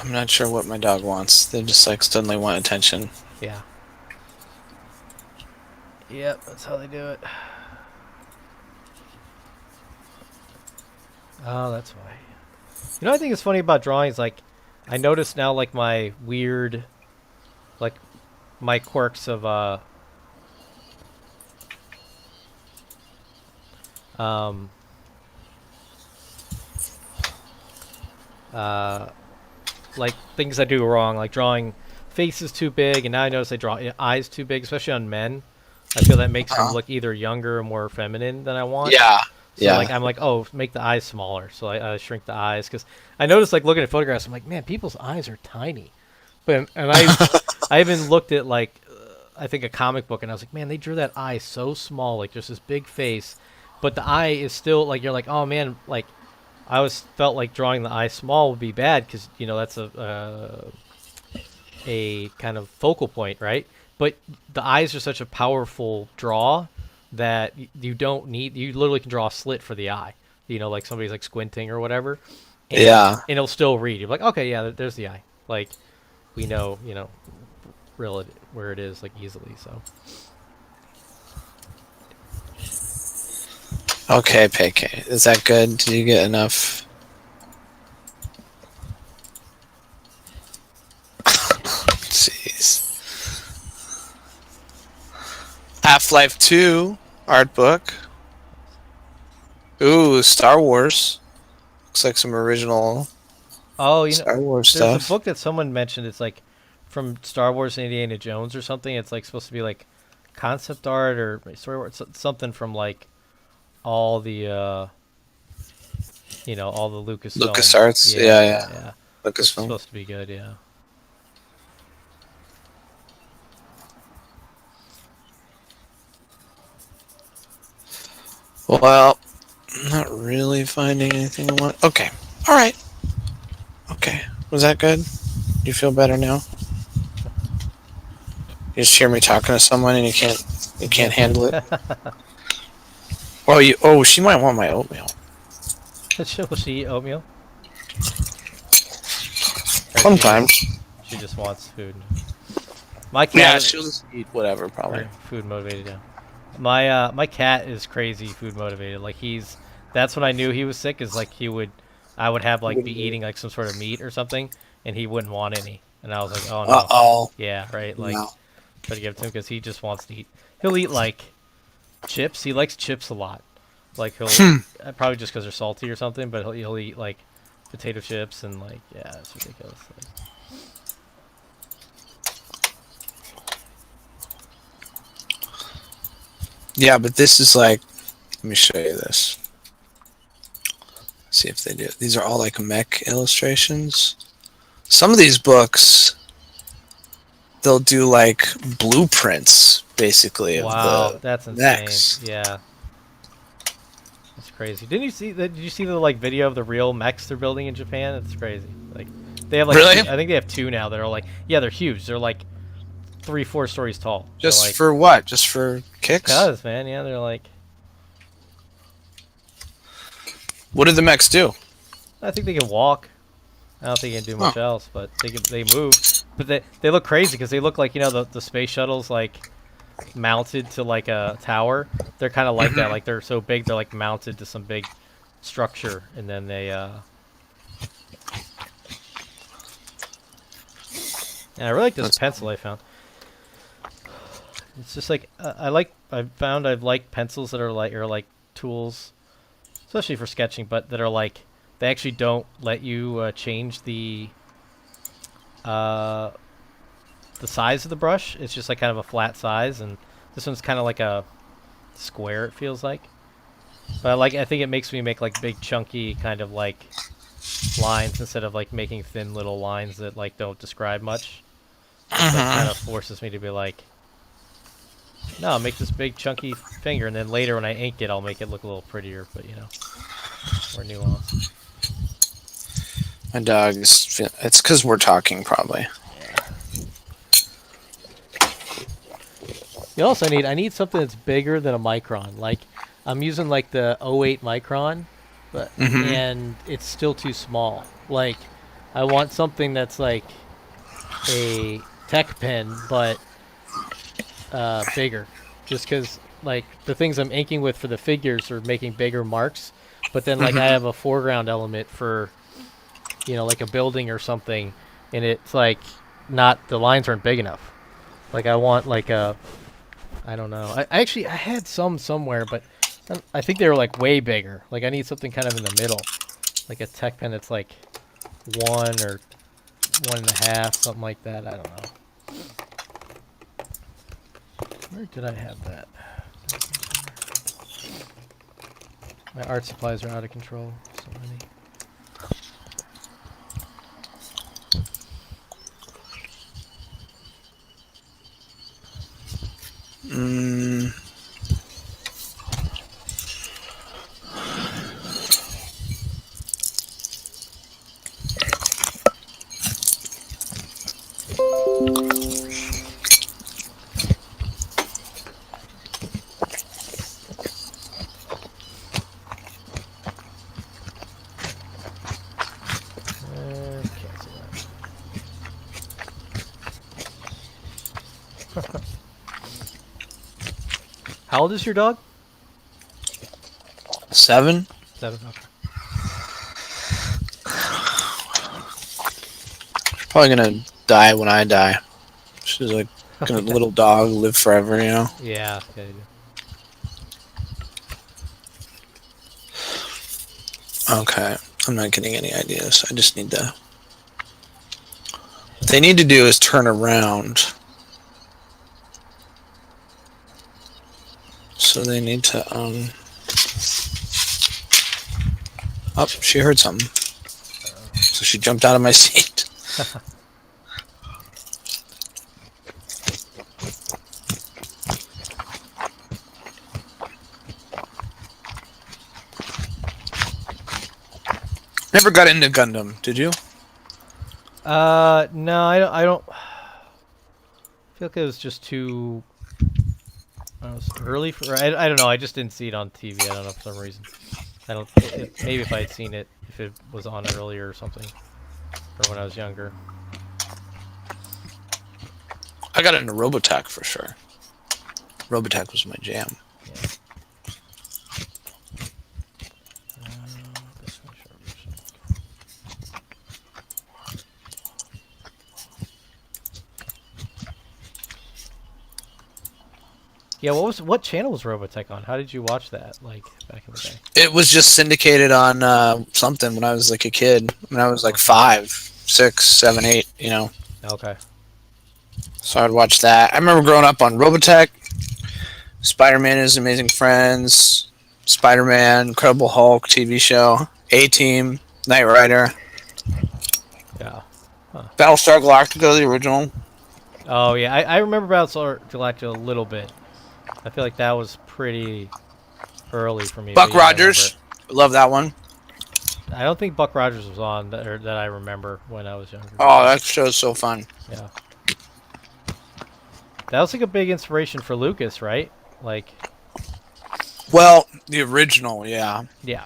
S2: I'm not sure what my dog wants. They just like suddenly want attention.
S1: Yeah. Yep, that's how they do it. Oh, that's why. You know, I think it's funny about drawing is like, I notice now like my weird, like, my quirks of um, like things I do wrong, like drawing faces too big, and now I notice I draw eyes too big, especially on men. I feel that makes them look either younger or more feminine than I want.
S2: Yeah.
S1: So like I'm like, oh, make the eyes smaller. So I shrink the eyes because I noticed like looking at photographs, I'm like, man, people's eyes are tiny. But and I even looked at like I think a comic book, and I was like, man, they drew that eye so small, like just this big face, but the eye is still like you're like, oh man, like I always felt like drawing the eye small would be bad because you know that's a kind of focal point, right? But the eyes are such a powerful draw that you don't need. You literally can draw a slit for the eye. You know, like somebody's like squinting or whatever,
S2: Yeah.
S1: and it'll still read. You're like, okay, yeah, there's the eye. Like we know, you know, where it is like easily. So
S2: Okay, PK. Is that good? Did you get enough? Jeez. Half-Life 2 art book. Ooh, Star Wars. Looks like some original
S1: oh, you know,
S2: Star Wars
S1: there's a
S2: stuff.
S1: book that someone mentioned. It's like from Star Wars and Indiana Jones or something. It's like supposed to be like concept art or story art, something from like all the you know, all the Lucasfilm.
S2: LucasArts.
S1: Yeah,
S2: Yeah, yeah.
S1: yeah. It's
S2: Lucasfilm.
S1: supposed to be good, yeah.
S2: Well, I'm not really finding anything I want. Okay. All right. Okay. Was that good? You feel better now? You just hear me talking to someone and you can't handle it. She might want my oatmeal.
S1: Will she eat oatmeal?
S2: Sometimes.
S1: She just wants food. My cat.
S2: Yeah, she'll just eat whatever probably.
S1: Food motivated, yeah. My cat is crazy food motivated. Like that's when I knew he was sick. Is like I would have like be eating like some sort of meat or something, and he wouldn't want any, and I was like, oh no,
S2: Uh-oh.
S1: yeah, right, like
S2: No.
S1: try to give it to him because he just wants to eat. He'll eat like chips. He likes chips a lot. Like he'll probably just because they're salty or something, but he'll eat like potato chips and like yeah, it's ridiculous. Like,
S2: Yeah, but this is like, let me show you this. See if they do. These are all like mech illustrations. Some of these books, they'll do like blueprints, basically, of
S1: wow,
S2: the
S1: that's insane.
S2: mechs.
S1: Yeah. That's crazy. Did you see the like video of the real mechs they're building in Japan? It's crazy. Like They have like
S2: Really?
S1: I think they have two now that are like they're huge. They're like 3-4 stories tall.
S2: Just
S1: like,
S2: for what? Just for kicks?
S1: cause man, they're like.
S2: What did the mechs do?
S1: I think they can walk. I don't think they can do much
S2: Huh.
S1: else, but they move. But they look crazy because they look like the space shuttles like mounted to like a tower. They're kind of like that. Like they're so big, they're like mounted to some big structure, and then they. And I really like this pencil I found. It's just like I've liked pencils that are like tools, especially for sketching, but that are like they actually don't let you change the size of the brush. It's just like kind of a flat size, and this one's kind of like a square. It feels like, but I think it makes me make like big chunky kind of like lines instead of like making thin little lines that like don't describe much. That kind of forces me to be like, no, make this big chunky finger, and then later when I ink it, I'll make it look a little prettier, but more nuanced.
S2: My dog is. It's because we're talking, probably.
S1: You also I need something that's bigger than a micron. Like I'm using like the '08 micron, but and it's still too small. Like I want something that's like a tech pen, but bigger. Just because like the things I'm inking with for the figures are making bigger marks, but then like I have a foreground element for like a building or something, and it's like not the lines aren't big enough. Like I want like a I don't know. I had some somewhere, but I think they were like way bigger. Like I need something kind of in the middle, like a tech pen that's like 1 or 1.5, something like that. I don't know. Where did I have that? My art supplies are out of control. So many. Cancel that. How old is your dog?
S2: 7.
S1: 7. Okay.
S2: Probably gonna die when I die. She's like a little dog, live forever,
S1: Yeah.
S2: I
S1: Yeah, you do.
S2: Okay. I'm not getting any ideas. I just need to. What they need to do is turn around. So they need to, Oh, she heard something. So she jumped out of my seat. Never got into Gundam, did you?
S1: No, I don't. I feel like it was just too. It was early for. I don't know. I just didn't see it on TV. I don't know for some reason. I don't. Maybe if I had seen it, if it was on earlier or something, or when I was younger.
S2: I got into Robotech for sure. Robotech was my jam.
S1: Yeah. Yeah, what channel was Robotech on? How did you watch that, like, back in the day?
S2: It was just syndicated on something when I was like a kid. When I was like 5, 6, 7, 8,
S1: Okay.
S2: So I'd watch that. I remember growing up on Robotech, Spider-Man and His Amazing Friends, Spider-Man, Incredible Hulk TV show, A-Team, Knight Rider,
S1: Yeah.
S2: Battlestar Galactica, the original.
S1: Oh, yeah. I remember Battlestar Galactica a little bit. I feel like that was pretty early for me.
S2: Buck
S1: but yeah, I
S2: Rogers, I love that one.
S1: I don't think Buck Rogers was on that, or that I remember when I was younger.
S2: Oh, that show's so fun.
S1: Yeah, that was like a big inspiration for Lucas, right? Like,
S2: Well, the original, yeah.
S1: yeah,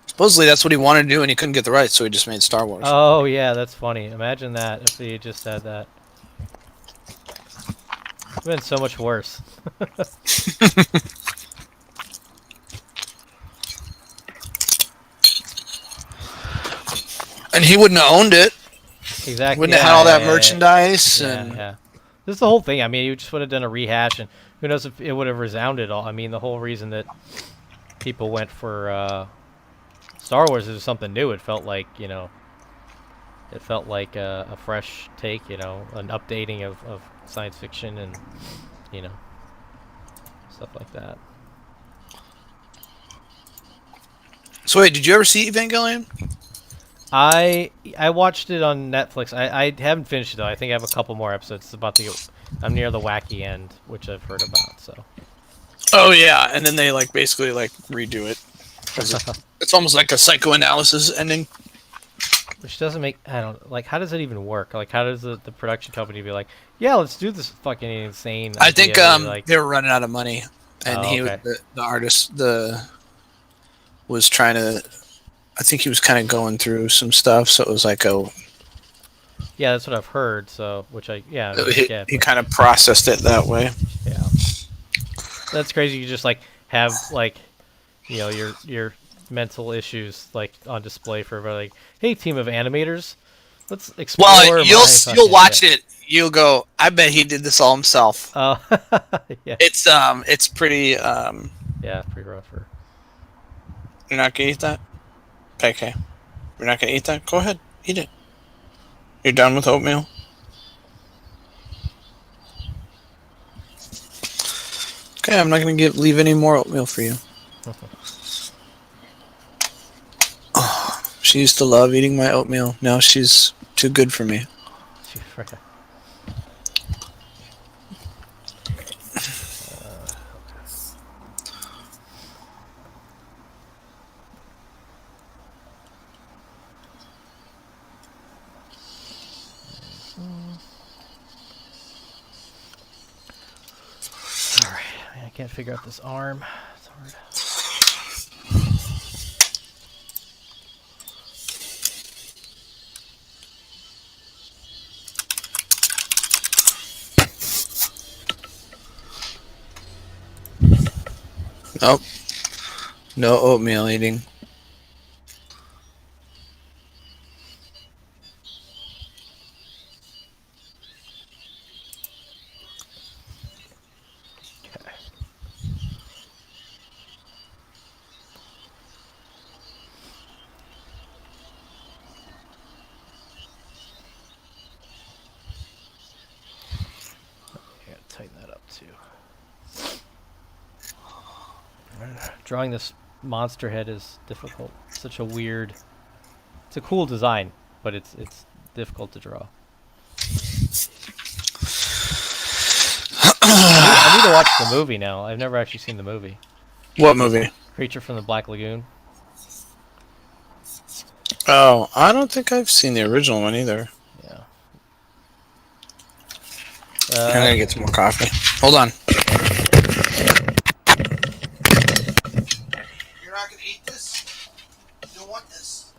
S2: Supposedly that's what he wanted to do, and he couldn't get the rights, so he just made Star Wars.
S1: oh yeah, that's funny. Imagine that if he just said that. It's been so much worse.
S2: And he wouldn't have owned it.
S1: Exactly.
S2: Wouldn't have had all
S1: Yeah,
S2: that
S1: yeah, yeah,
S2: merchandise
S1: yeah,
S2: and
S1: yeah. This is the whole thing. I mean, you just would have done a rehash, and who knows if it would have resounded all. I mean, the whole reason that people went for Star Wars is something new. It felt like, it felt like a fresh take, an updating of science fiction and, you know, stuff like that.
S2: So wait, did you ever see Evangelion?
S1: I watched it on Netflix. I haven't finished it though. I think I have a couple more episodes. It's about to get, I'm near the wacky end, which I've heard about. So
S2: Oh yeah, and then they like basically like redo it. 'Cause it's almost like a psychoanalysis ending.
S1: which doesn't make, I don't, like, how does it even work? Like, how does the production company be like, yeah, let's do this fucking insane
S2: I
S1: idea?
S2: think
S1: Like,
S2: they were running out of money, and
S1: oh, okay.
S2: the artist was trying to. I think he was kind of going through some stuff, so it was like
S1: Yeah, that's what I've heard. So, which yeah, I mean, I get,
S2: he
S1: but
S2: kind of processed it that way.
S1: yeah, that's crazy. You just like have like, your mental issues like on display for everybody. Like, hey, team of animators, let's
S2: Well,
S1: explore
S2: you'll
S1: my
S2: you'll
S1: fucking
S2: watch
S1: shit.
S2: it. You'll go. I bet he did this all himself.
S1: Oh, yeah,
S2: It's pretty.
S1: yeah, pretty rough.
S2: You're not gonna eat that. Okay. You're not gonna eat that. Go ahead, eat it. You're done with oatmeal. Okay, I'm not gonna leave any more oatmeal for you. She used to love eating my oatmeal. Now she's too good for me.
S1: All right, I can't figure out this arm. It's hard.
S2: Nope. No oatmeal eating.
S1: Okay. I gotta tighten that up too. Drawing this monster head is difficult. Such a weird. It's a cool design, but it's difficult to draw. I need to watch the movie now. I've never actually seen the movie.
S2: What movie?
S1: Creature from the Black Lagoon.
S2: Oh, I don't think I've seen the original one either.
S1: Yeah.
S2: I'm gonna get some more coffee. Hold on. You're not gonna eat this? You don't want this.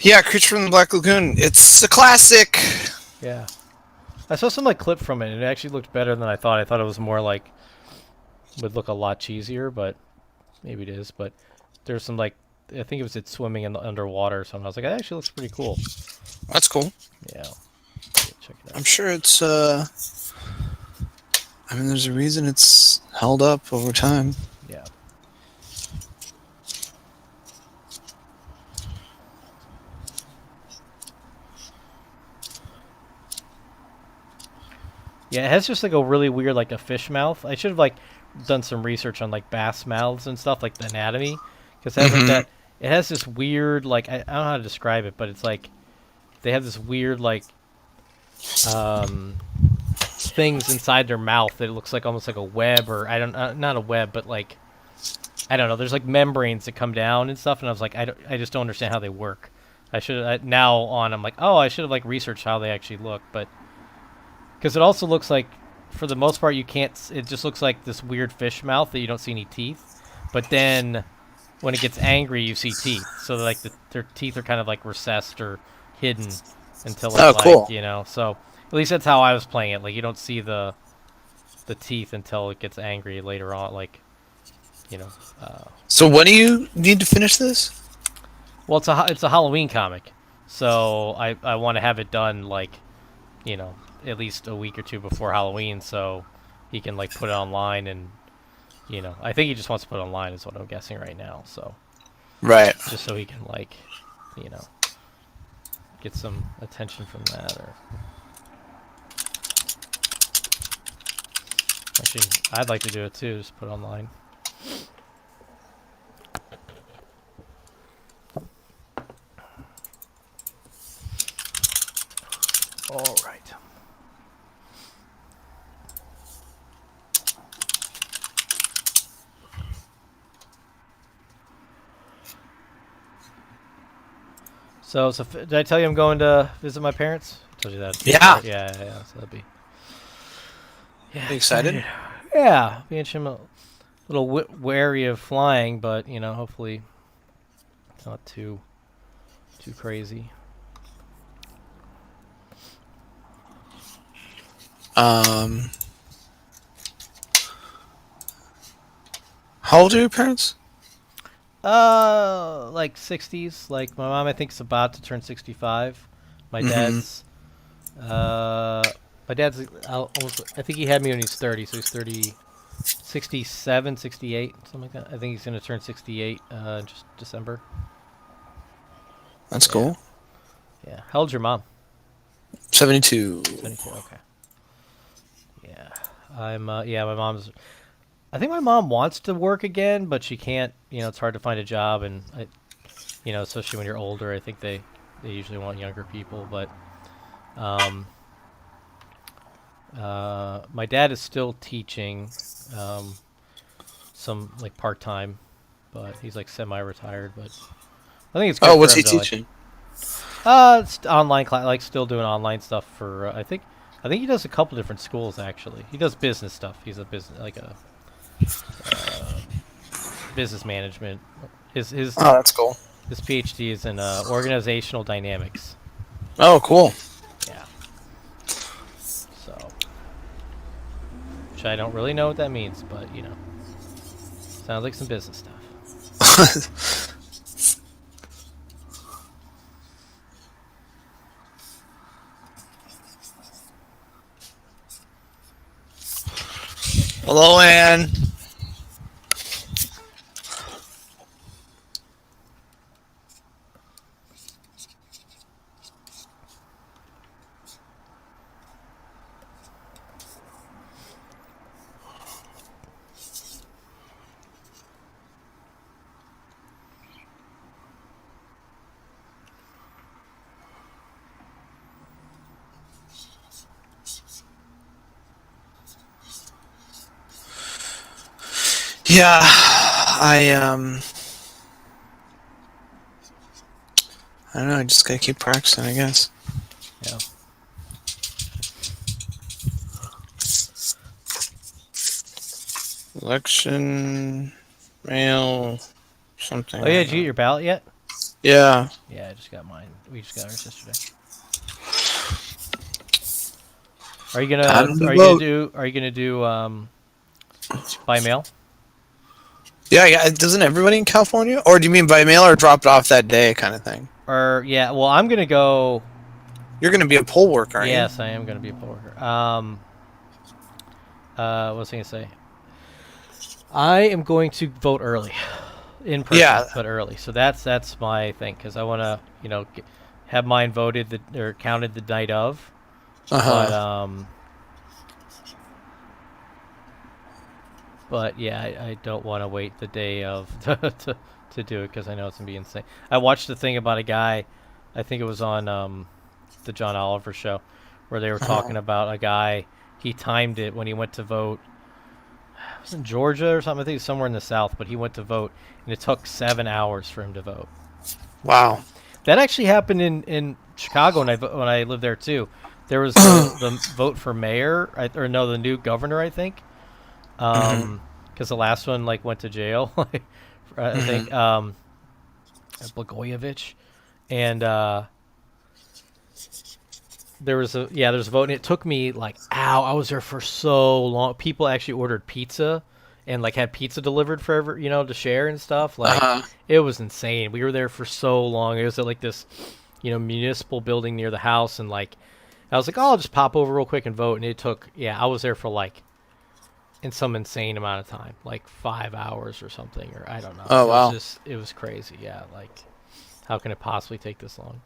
S2: Yeah, Creature from the Black Lagoon. It's a classic.
S1: Yeah. I saw some like clip from it, and it actually looked better than I thought. I thought it was more like would look a lot cheesier, but maybe it is. But there's some like I think it swimming in the underwater or something. I was like, that actually looks pretty cool.
S2: That's cool.
S1: Yeah, check it
S2: I'm
S1: out.
S2: sure it's. I mean, there's a reason it's held up over time.
S1: Yeah. Yeah, it has just like a really weird like a fish mouth. I should have like done some research on like bass mouths and stuff like the anatomy because it has like
S2: Mm-hmm.
S1: that. It has this weird like I don't know how to describe it, but it's like they have this weird like um things inside their mouth that it looks like almost like a web or I don't not a web but like I don't know. There's like membranes that come down and stuff, and I was like I just don't understand how they work. I should now on I'm like oh I should have like researched how they actually look, but because it also looks like, for the most part, you can't. It just looks like this weird fish mouth that you don't see any teeth. But then, when it gets angry, you see teeth. So like their teeth are kind of like recessed or hidden until it
S2: Oh, cool.
S1: So at least that's how I was playing it. Like you don't see the teeth until it gets angry later on. Like you know.
S2: So when do you need to finish this?
S1: Well, it's a Halloween comic, so I want to have it done like at least a week or two before Halloween, so he can like put it online and I think he just wants to put it online is what I'm guessing right now. So
S2: Right.
S1: just so he can like you know get some attention from that or actually I'd like to do it too, just put it online. All right. So did I tell you I'm going to visit my parents? I told you that.
S2: Yeah.
S1: Yeah. So that'd be
S2: Are you
S1: excited.
S2: excited?
S1: Yeah, being a little wary of flying, but hopefully it's not too crazy.
S2: Um, how old are your parents?
S1: Like 60s. Like my mom, I think is about to turn 65. My
S2: Mm-hmm.
S1: dad's, uh, my dad's almost. I think he had me when he's 30, so he's 30, 67, 68, something like that. I think he's gonna turn 68. Just December.
S2: That's
S1: Yeah,
S2: cool.
S1: yeah. How old's your mom?
S2: 72.
S1: 72. Okay. Yeah, I'm. Yeah, my mom's. I think my mom wants to work again, but she can't. It's hard to find a job, and especially when you're older. I think they usually want younger people, but um, my dad is still teaching, um, some like part time, but he's like semi-retired. But I think it's
S2: Oh,
S1: good for
S2: what's
S1: him
S2: he
S1: to like,
S2: teaching?
S1: it's online class, like still doing online stuff for. I think he does a couple different schools actually. He does business stuff. He's a business like a uh, business management. His his
S2: Oh, that's cool.
S1: his PhD is in organizational dynamics.
S2: Oh, cool.
S1: Yeah. So, which I don't really know what that means, but sounds like some business stuff.
S2: Hello, Ann. Yeah, I don't know. I just gotta keep practicing, I guess.
S1: Yeah.
S2: Election, mail, something
S1: Oh yeah,
S2: like
S1: did you get
S2: that.
S1: your ballot yet?
S2: Yeah.
S1: Yeah, I just got mine. We just got ours yesterday. Are you gonna
S2: Time to
S1: are you gonna
S2: vote.
S1: do by mail?
S2: Yeah, yeah. Doesn't everybody in California? Or do you mean by mail or drop it off that day kind of thing?
S1: Or yeah, well I'm gonna go.
S2: You're going to be a poll worker, aren't you?
S1: Yes, I am gonna be a poll worker. What was I gonna say? I am going to vote early, in person,
S2: Yeah.
S1: but early. So that's my thing because I want to have mine voted or counted the night of.
S2: Uh
S1: But
S2: huh.
S1: but yeah, I don't want to wait the day of to do it because I know it's gonna be insane. I watched the thing about a guy, I think it was on the John Oliver show, where they were
S2: Uh-huh.
S1: talking about a guy. He timed it when he went to vote. It was in Georgia or something. I think it was somewhere in the South, but he went to vote, and it took 7 hours for him to vote.
S2: Wow.
S1: That actually happened in Chicago when I lived there too. There was the vote for mayor, or no, the new governor, I think,
S2: Hmm.
S1: because the last one like went to jail, I think,
S2: Hmm.
S1: Blagojevich, and there's a vote, and it took me like, I was there for so long. People actually ordered pizza and like had pizza delivered forever, to share and stuff.
S2: Uh
S1: Like,
S2: huh.
S1: it was insane. We were there for so long. It was at like this, municipal building near the house, and like I was like, oh, I'll just pop over real quick and vote. And it took, I was there for like in some insane amount of time, like 5 hours or something, or I don't know.
S2: Oh,
S1: It was
S2: wow.
S1: just, it was crazy. Yeah, like how can it possibly take this long?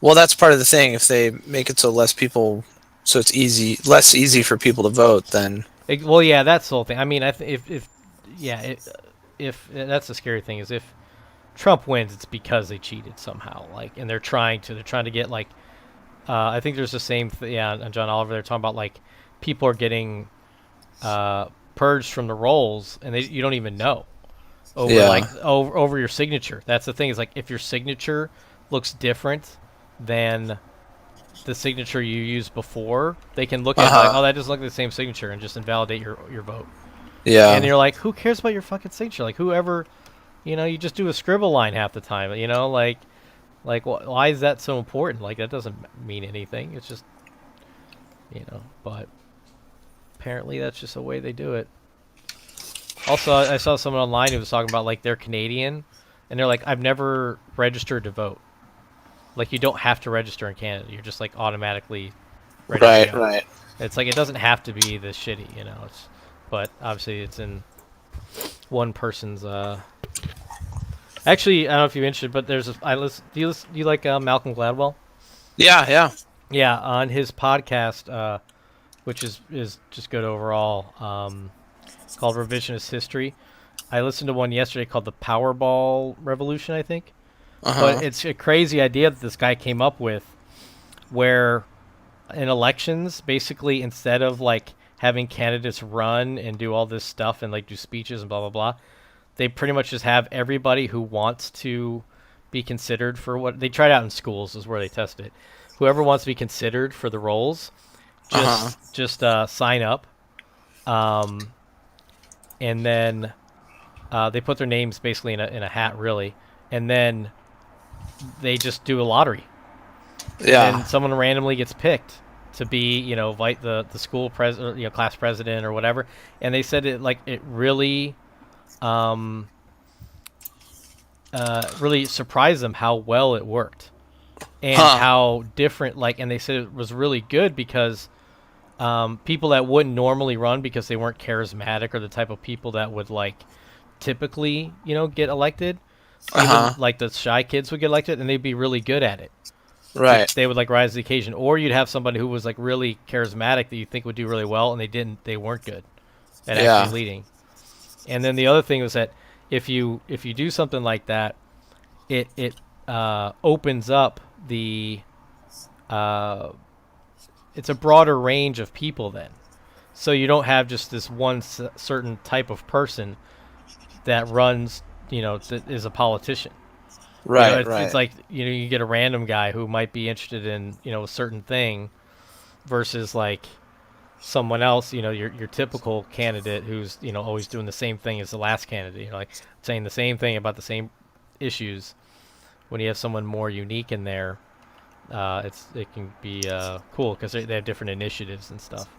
S2: Well, that's part of the thing. If they make it so so it's less easy for people to vote, then
S1: Well, yeah, that's the whole thing. I mean, if yeah, if that's the scary thing is if Trump wins, it's because they cheated somehow. Like, and they're trying to get like, I think there's the same yeah, on John Oliver. They're talking about like people are getting purged from the rolls, and you don't even know over
S2: yeah.
S1: like over your signature. That's the thing is like if your signature looks different than the signature you used before, they can look
S2: Uh
S1: at it and be like, oh,
S2: huh.
S1: that doesn't look like the same signature, and just invalidate your vote. And
S2: Yeah.
S1: you're like, who cares about your fucking signature? Like, whoever, you just do a scribble line half the time. Like why is that so important? Like, that doesn't mean anything. It's just, but apparently that's just the way they do it. Also, I saw someone online who was talking about like they're Canadian, and they're like, I've never registered to vote. Like, you don't have to register in Canada. You're just like automatically ready to
S2: Right.
S1: go.
S2: Right.
S1: It's like it doesn't have to be this shitty. But obviously it's in one person's. Actually, I don't know if you're interested, but there's a. I listen. Do you like Malcolm Gladwell?
S2: Yeah. Yeah.
S1: Yeah, on his podcast, which is just good overall. Called Revisionist History. I listened to one yesterday called the Powerball Revolution, I think.
S2: Uh
S1: But
S2: huh.
S1: it's a crazy idea that this guy came up with, where in elections, basically, instead of like having candidates run and do all this stuff and like do speeches and blah blah blah, they pretty much just have everybody who wants to be considered for what they tried out in schools is where they test it. Whoever wants to be considered for the roles,
S2: Uh huh.
S1: just sign up, um, and then they put their names basically in a hat, really, and then they just do a lottery, and then
S2: Yeah.
S1: someone randomly gets picked to be, the school president, class president or whatever. And they said it really, um, really surprised them how well it worked and
S2: Huh.
S1: how different. Like, and they said it was really good because people that wouldn't normally run because they weren't charismatic or the type of people that would like typically, get elected.
S2: Uh
S1: Even
S2: huh.
S1: like the shy kids would get elected, and they'd be really good at it.
S2: Right.
S1: They would like rise to the occasion, or you'd have somebody who was like really charismatic that you think would do really well, and they weren't good at actually
S2: Yeah.
S1: leading. And then the other thing was that if you do something like that, it opens up the uh, it's a broader range of people then, so you don't have just this one certain type of person that runs, that is a politician.
S2: Right.
S1: It's
S2: Right.
S1: like, you get a random guy who might be interested in, a certain thing versus like someone else, your typical candidate who's, always doing the same thing as the last candidate, like saying the same thing about the same issues. When you have someone more unique in there, it can be cool because they have different initiatives and stuff.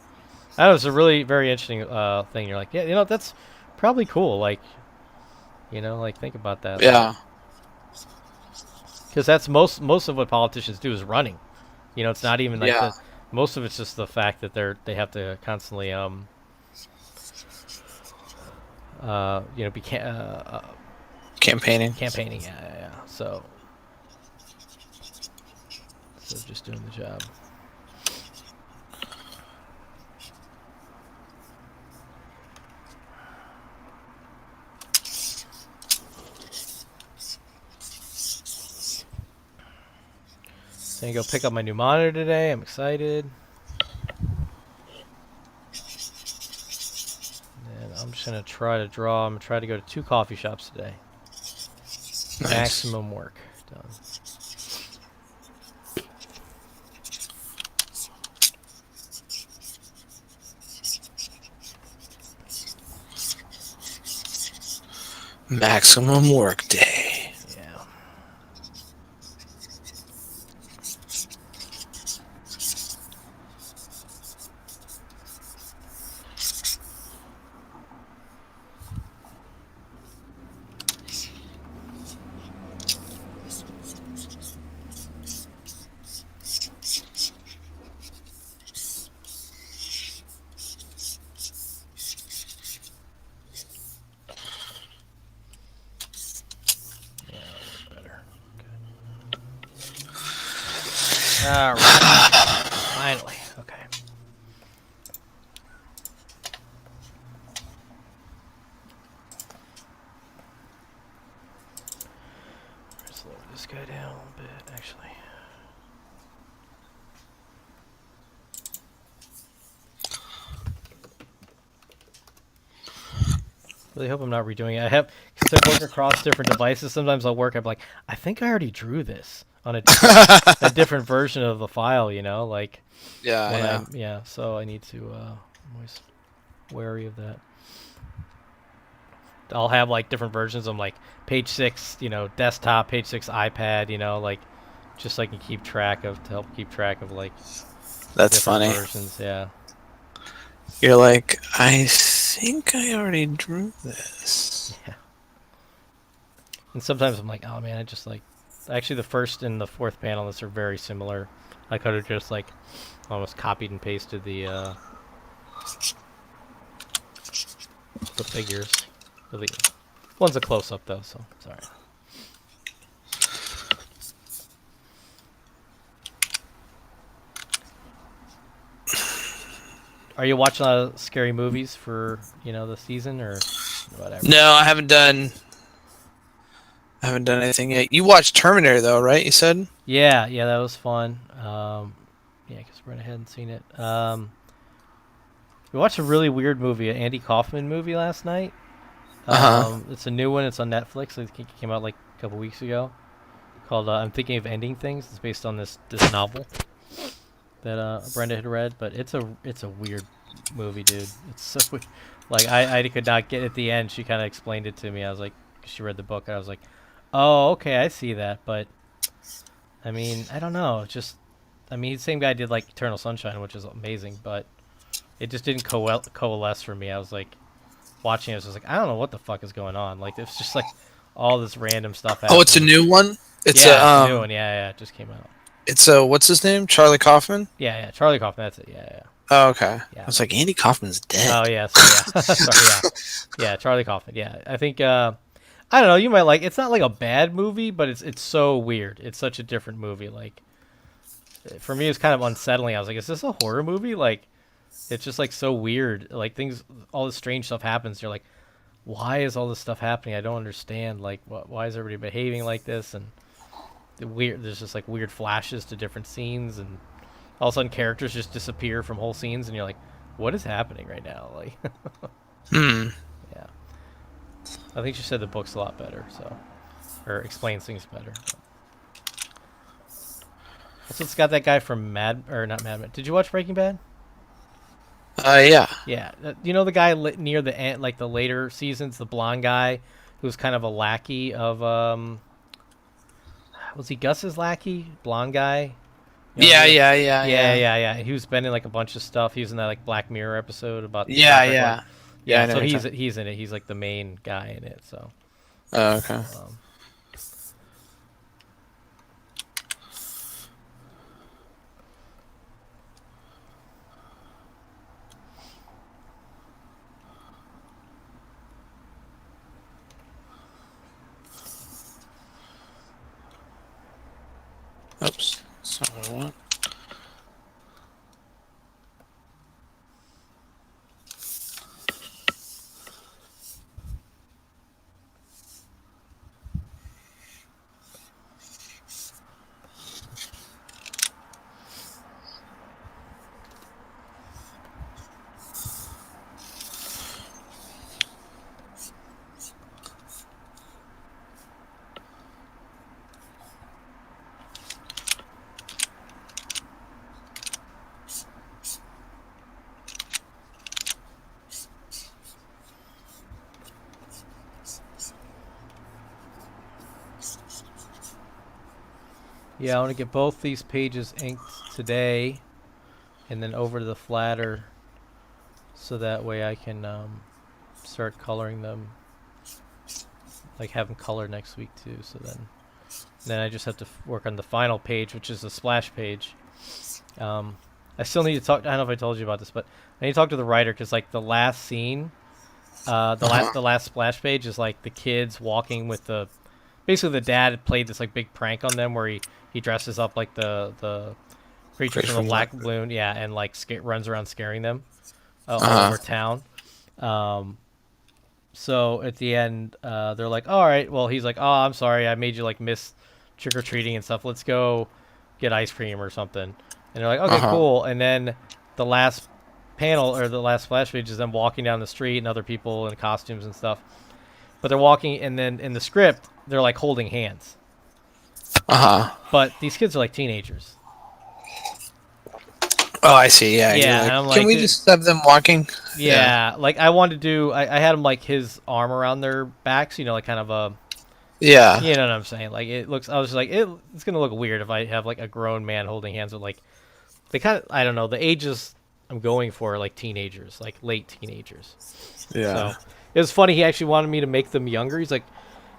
S1: I don't know, it's a really very interesting thing. You're like, yeah, that's probably cool. Like, like think about that.
S2: Yeah.
S1: Because that's most of what politicians do is running. It's not even like
S2: Yeah.
S1: the most of it's just the fact that they have to constantly be
S2: Campaigning.
S1: campaigning. Yeah, yeah, yeah. So just doing the job. So I go pick up my new monitor today. I'm excited. And I'm just gonna try to draw. I'm gonna try to go to 2 coffee shops today.
S2: Nice.
S1: Maximum work done.
S2: Maximum work day.
S1: Yeah. All right. Finally. Okay. Slow this guy down a little bit, actually. Really hope I'm not redoing it. Since I work across different devices, sometimes I'll work, I'm like, I think I already drew this on a different version of the file, like.
S2: Yeah.
S1: So I need to, I'm always wary of that. I'll have like different versions of like page 6, desktop, page 6 iPad, like just so I can to help keep track of like
S2: That's
S1: different
S2: funny.
S1: versions, yeah.
S2: You're like, I think I already drew this.
S1: Yeah. And sometimes I'm like, oh man, I just like, actually the first and the fourth panel, this are very similar. I could have just like almost copied and pasted the figures. One's a close up though, so it's alright. Are you watching a lot of scary movies for the season or whatever?
S2: No, I haven't done anything yet. You watched Terminator though, right? You said.
S1: Yeah, that was fun. Yeah, because Brenda hadn't seen it. We watched a really weird movie, an Andy Kaufman movie last night. It's a new one. It's on Netflix. I think it came out like a couple weeks ago. Called I'm Thinking of Ending Things. It's based on this novel that Brenda had read, but it's a weird movie, dude. It's so like I could not get at the end. She kind of explained it to me. I was like, she read the book. I was like, oh, okay, I see that. But I mean, I don't know. The same guy did like Eternal Sunshine, which is amazing, but it just didn't coalesce for me. I was like watching it. I was just like, I don't know what the fuck is going on. Like it's just like all this random stuff happening.
S2: Oh, it's a new one.
S1: It's a new one. Yeah, it just came out.
S2: It's what's his name? Charlie Kaufman?
S1: Yeah, Charlie Kaufman, that's it, yeah.
S2: Oh, okay.
S1: Yeah.
S2: I was like, Andy Kaufman's dead.
S1: Oh, yeah, sorry, yeah. Yeah, Charlie Kaufman, yeah. I think, I don't know, you might like, it's not like a bad movie, but it's so weird. It's such a different movie, like, for me, it's kind of unsettling. I was like, is this a horror movie? Like, it's just, like, so weird. Like, all this strange stuff happens, you're like, why is all this stuff happening? I don't understand, like, why is everybody behaving like this, and there's just like weird flashes to different scenes, and all of a sudden characters just disappear from whole scenes, and you're like, what is happening right now? Like, yeah. I think she said the book's a lot better, or explains things better. Also, it's got that guy from not Mad Men. Did you watch Breaking Bad?
S2: Yeah.
S1: Yeah. You know the guy near the end, like the later seasons, the blonde guy who's kind of a lackey of was he Gus's lackey, blonde guy,
S2: Yeah,
S1: younger?
S2: yeah, yeah,
S1: Yeah,
S2: yeah,
S1: yeah, yeah. He was been in like a bunch of stuff. He was in that like Black Mirror episode about the Star
S2: yeah,
S1: Trek one.
S2: yeah. Yeah,
S1: Yeah,
S2: I know
S1: so
S2: what you're
S1: he's in it. He's like the main guy in it. So,
S2: Oh, okay.
S1: um,
S2: Oops. Sorry, what?
S1: yeah, I want to get both these pages inked today, and then over to the flatter, so that way I can start coloring them. Like have them colored next week too. So then I just have to work on the final page, which is the splash page. I still need to talk. I don't know if I told you about this, but I need to talk to the writer because like the last scene, the last splash page is like the kids walking with the basically the dad played this like big prank on them where he dresses up like the creature
S2: Great
S1: from the
S2: from
S1: Black
S2: Black.
S1: Balloon, yeah, and like runs around scaring them all
S2: Uh
S1: over town. Um, so at the end, they're like, "All right, well," he's like, "Oh, I'm sorry, I made you like miss trick or treating and stuff. Let's go get ice cream or something." And they're like, "Okay,
S2: huh.
S1: cool." And then the last panel or the last splash page is them walking down the street and other people in costumes and stuff. But they're walking, and then in the script, they're like holding hands.
S2: Uh huh.
S1: But these kids are like teenagers.
S2: Oh, I see. Yeah, you're
S1: Yeah, and
S2: like,
S1: I'm
S2: can
S1: like,
S2: we just have them walking? Yeah.
S1: yeah, like I wanted to do. I had him like his arm around their backs, like kind of a.
S2: Yeah.
S1: You know what I'm saying? Like it looks. I was just like, it's gonna look weird if I have like a grown man holding hands with like they kind of. I don't know the ages I'm going for are like teenagers, like late teenagers. So
S2: Yeah.
S1: it was funny. He actually wanted me to make them younger. He's like,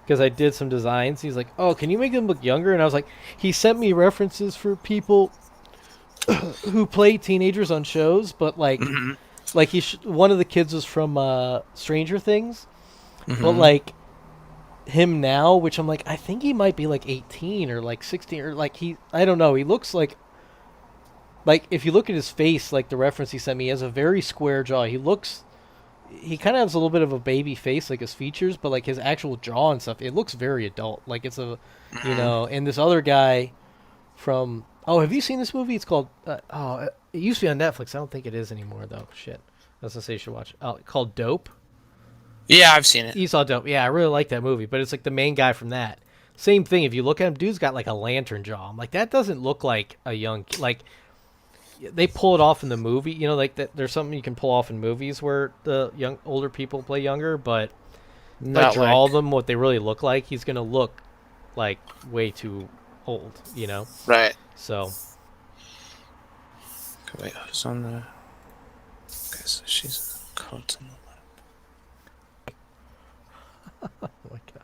S1: because I did some designs. He's like, oh, can you make them look younger? And I was like, he sent me references for people who play teenagers on shows, but
S2: Mm-hmm.
S1: like one of the kids was from Stranger Things, but
S2: Mm-hmm.
S1: like him now, which I'm like, I think he might be like 18 or like 16 or like I don't know. He looks like if you look at his face, like the reference he sent me, he has a very square jaw. He kind of has a little bit of a baby face, like his features, but like his actual jaw and stuff, it looks very adult. Like it's
S2: Mm-hmm.
S1: and this other guy from, oh, have you seen this movie? It's called, it used to be on Netflix. I don't think it is anymore though. Shit. I was gonna say you should watch. Called Dope.
S2: Yeah, I've seen it.
S1: You saw Dope. Yeah, I really like that movie, but it's like the main guy from that. Same thing. If you look at him, dude's got like a lantern jaw. I'm like, that doesn't look like a like they pull it off in the movie. Like that. There's something you can pull off in movies where the older people play younger, but if I
S2: Not
S1: draw
S2: like
S1: them what they really look like, he's gonna look like way too old.
S2: right.
S1: So
S2: Okay, wait, who's on the? Okay, so she's coat on the left.
S1: oh my god.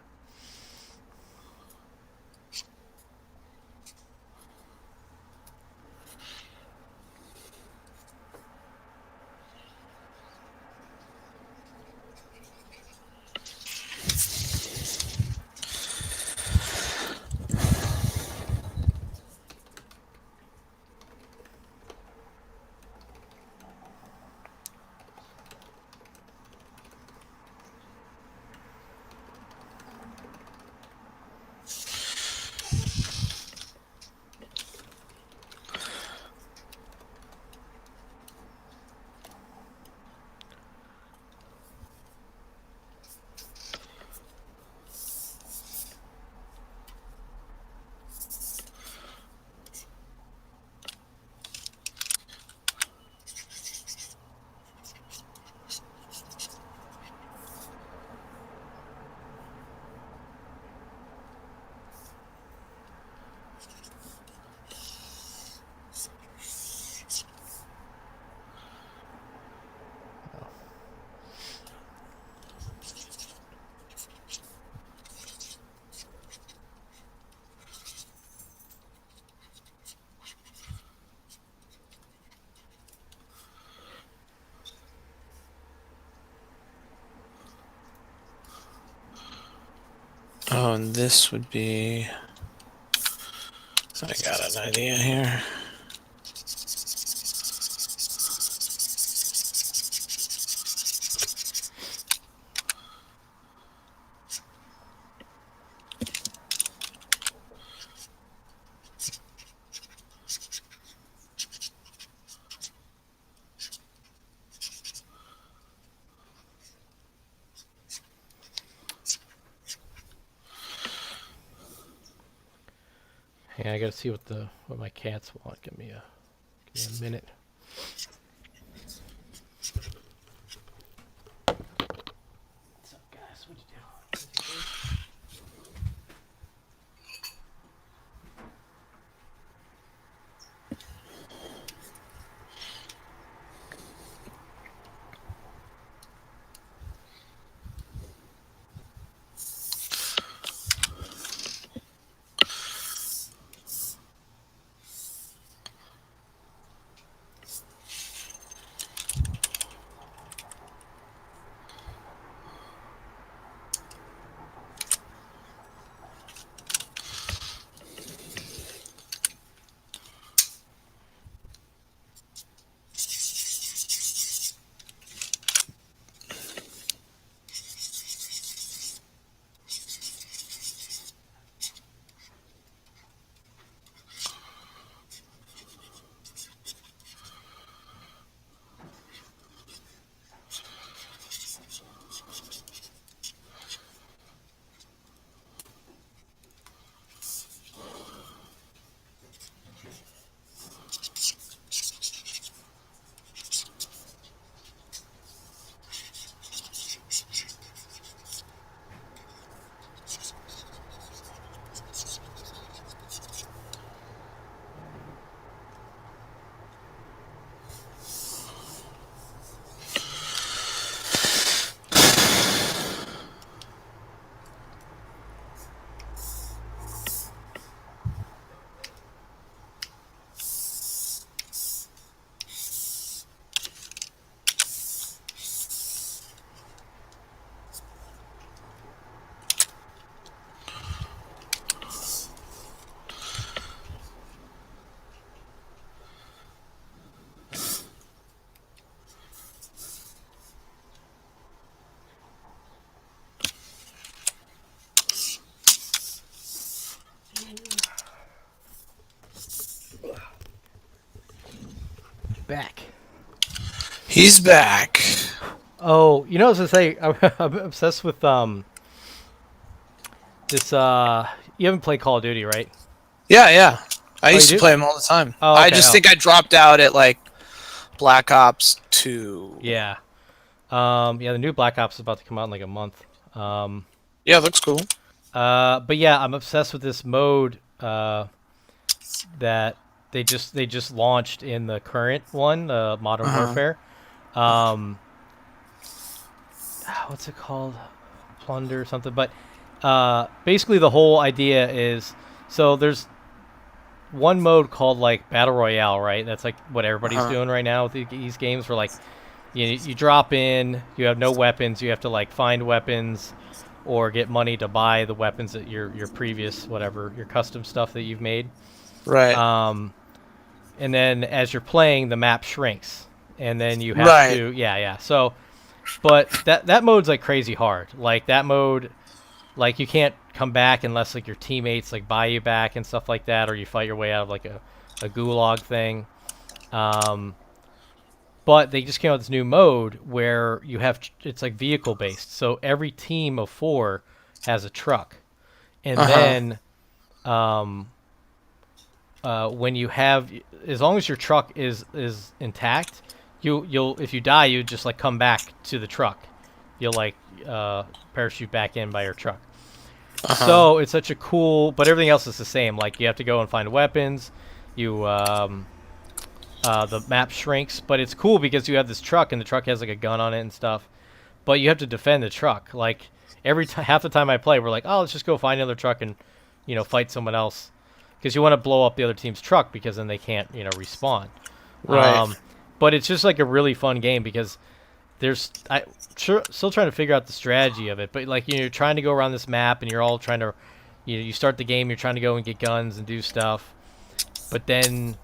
S2: Oh, and this would be. I got an idea here.
S1: Hey, I gotta see what my cats want. Give me a minute. What's up, guys? What'd you do? Back.
S2: He's back.
S1: Oh, you know, what I was gonna say, I'm obsessed with this. You haven't played Call of Duty, right?
S2: Yeah, yeah. I
S1: Oh, you
S2: used to
S1: do?
S2: play him all the time.
S1: Oh,
S2: I
S1: okay.
S2: just
S1: Oh,
S2: think I dropped out at like Black Ops 2.
S1: yeah. Yeah, the new Black Ops is about to come out in like a month. Um,
S2: Yeah, looks cool.
S1: but yeah, I'm obsessed with this mode that they just launched in the current one, Modern
S2: Uh-huh.
S1: Warfare. What's it called? Plunder or something. But basically, the whole idea is so there's one mode called like Battle Royale, right? That's like what everybody's
S2: Uh-huh.
S1: doing right now with these games. Where like you drop in, you have no weapons, you have to like find weapons or get money to buy the weapons that your previous whatever your custom stuff that you've made.
S2: Right.
S1: Um, and then as you're playing, the map shrinks, and then you have
S2: Right.
S1: to yeah. So, but that mode's like crazy hard. Like that mode, like you can't come back unless like your teammates like buy you back and stuff like that, or you fight your way out of like a gulag thing. Um, but they just came out with this new mode where you have it's like vehicle based. So every team of 4 has a truck, and
S2: Uh-huh.
S1: then when you have, as long as your truck is intact, you'll if you die, you just like come back to the truck. You'll like parachute back in by your truck.
S2: Uh-huh.
S1: So it's such a cool, but everything else is the same. Like you have to go and find weapons. You the map shrinks, but it's cool because you have this truck and the truck has like a gun on it and stuff. But you have to defend the truck. Like half the time I play, we're like, oh, let's just go find another truck and fight someone else because you want to blow up the other team's truck because then they can't respawn.
S2: Right.
S1: But it's just like a really fun game because still trying to figure out the strategy of it, but like you're trying to go around this map and you're all trying to, you start the game, you're trying to go and get guns and do stuff, but then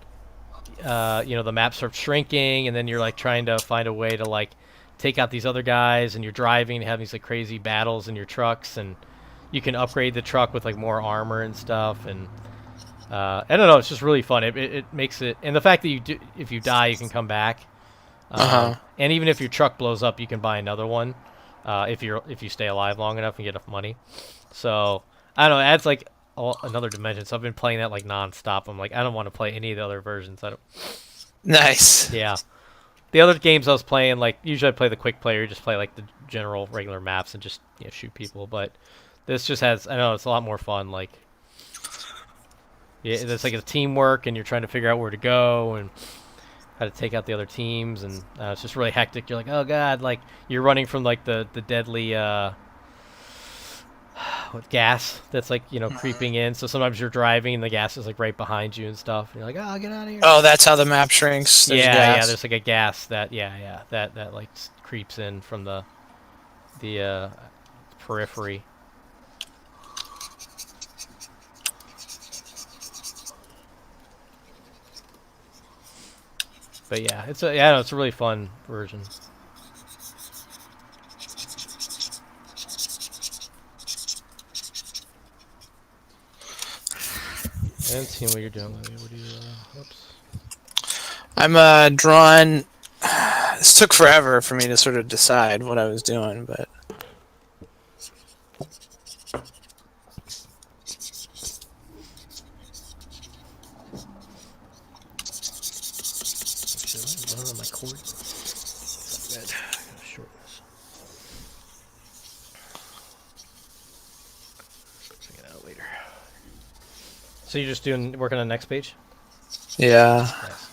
S1: the map starts shrinking, and then you're like trying to find a way to like take out these other guys, and you're driving and have these like crazy battles in your trucks, and you can upgrade the truck with like more armor and stuff, and I don't know, it's just really fun. It makes it, and the fact that if you die, you can come back, and even if your truck blows up, you can buy another one if you stay alive long enough and get enough money. So I don't know, it adds like another dimension. So I've been playing that like nonstop. I'm like, I don't want to play any of the other versions. I don't.
S2: Nice.
S1: Yeah. The other games I was playing, like usually I play the quick player, just play like the general regular maps and just shoot people. But this just has, I don't know, it's a lot more fun. Like, yeah, it's like a teamwork, and you're trying to figure out where to go and how to take out the other teams, and it's just really hectic. You're like, oh god, like you're running from like the deadly what gas that's like creeping in. So sometimes you're driving and the gas is like right behind you and stuff. And you're like, oh, get out of here.
S2: Oh, that's how the map shrinks. There's gas.
S1: There's like a gas that that like creeps in from the periphery. But yeah, it's a really fun version. I haven't seen what you're doing. What do you? Oops.
S2: I'm drawing. This took forever for me to sort of decide what I was doing, but
S1: One of my cords. Good. I'm gonna shorten this. Check it out later. So you're just working on the next page?
S2: yeah.
S1: Nice.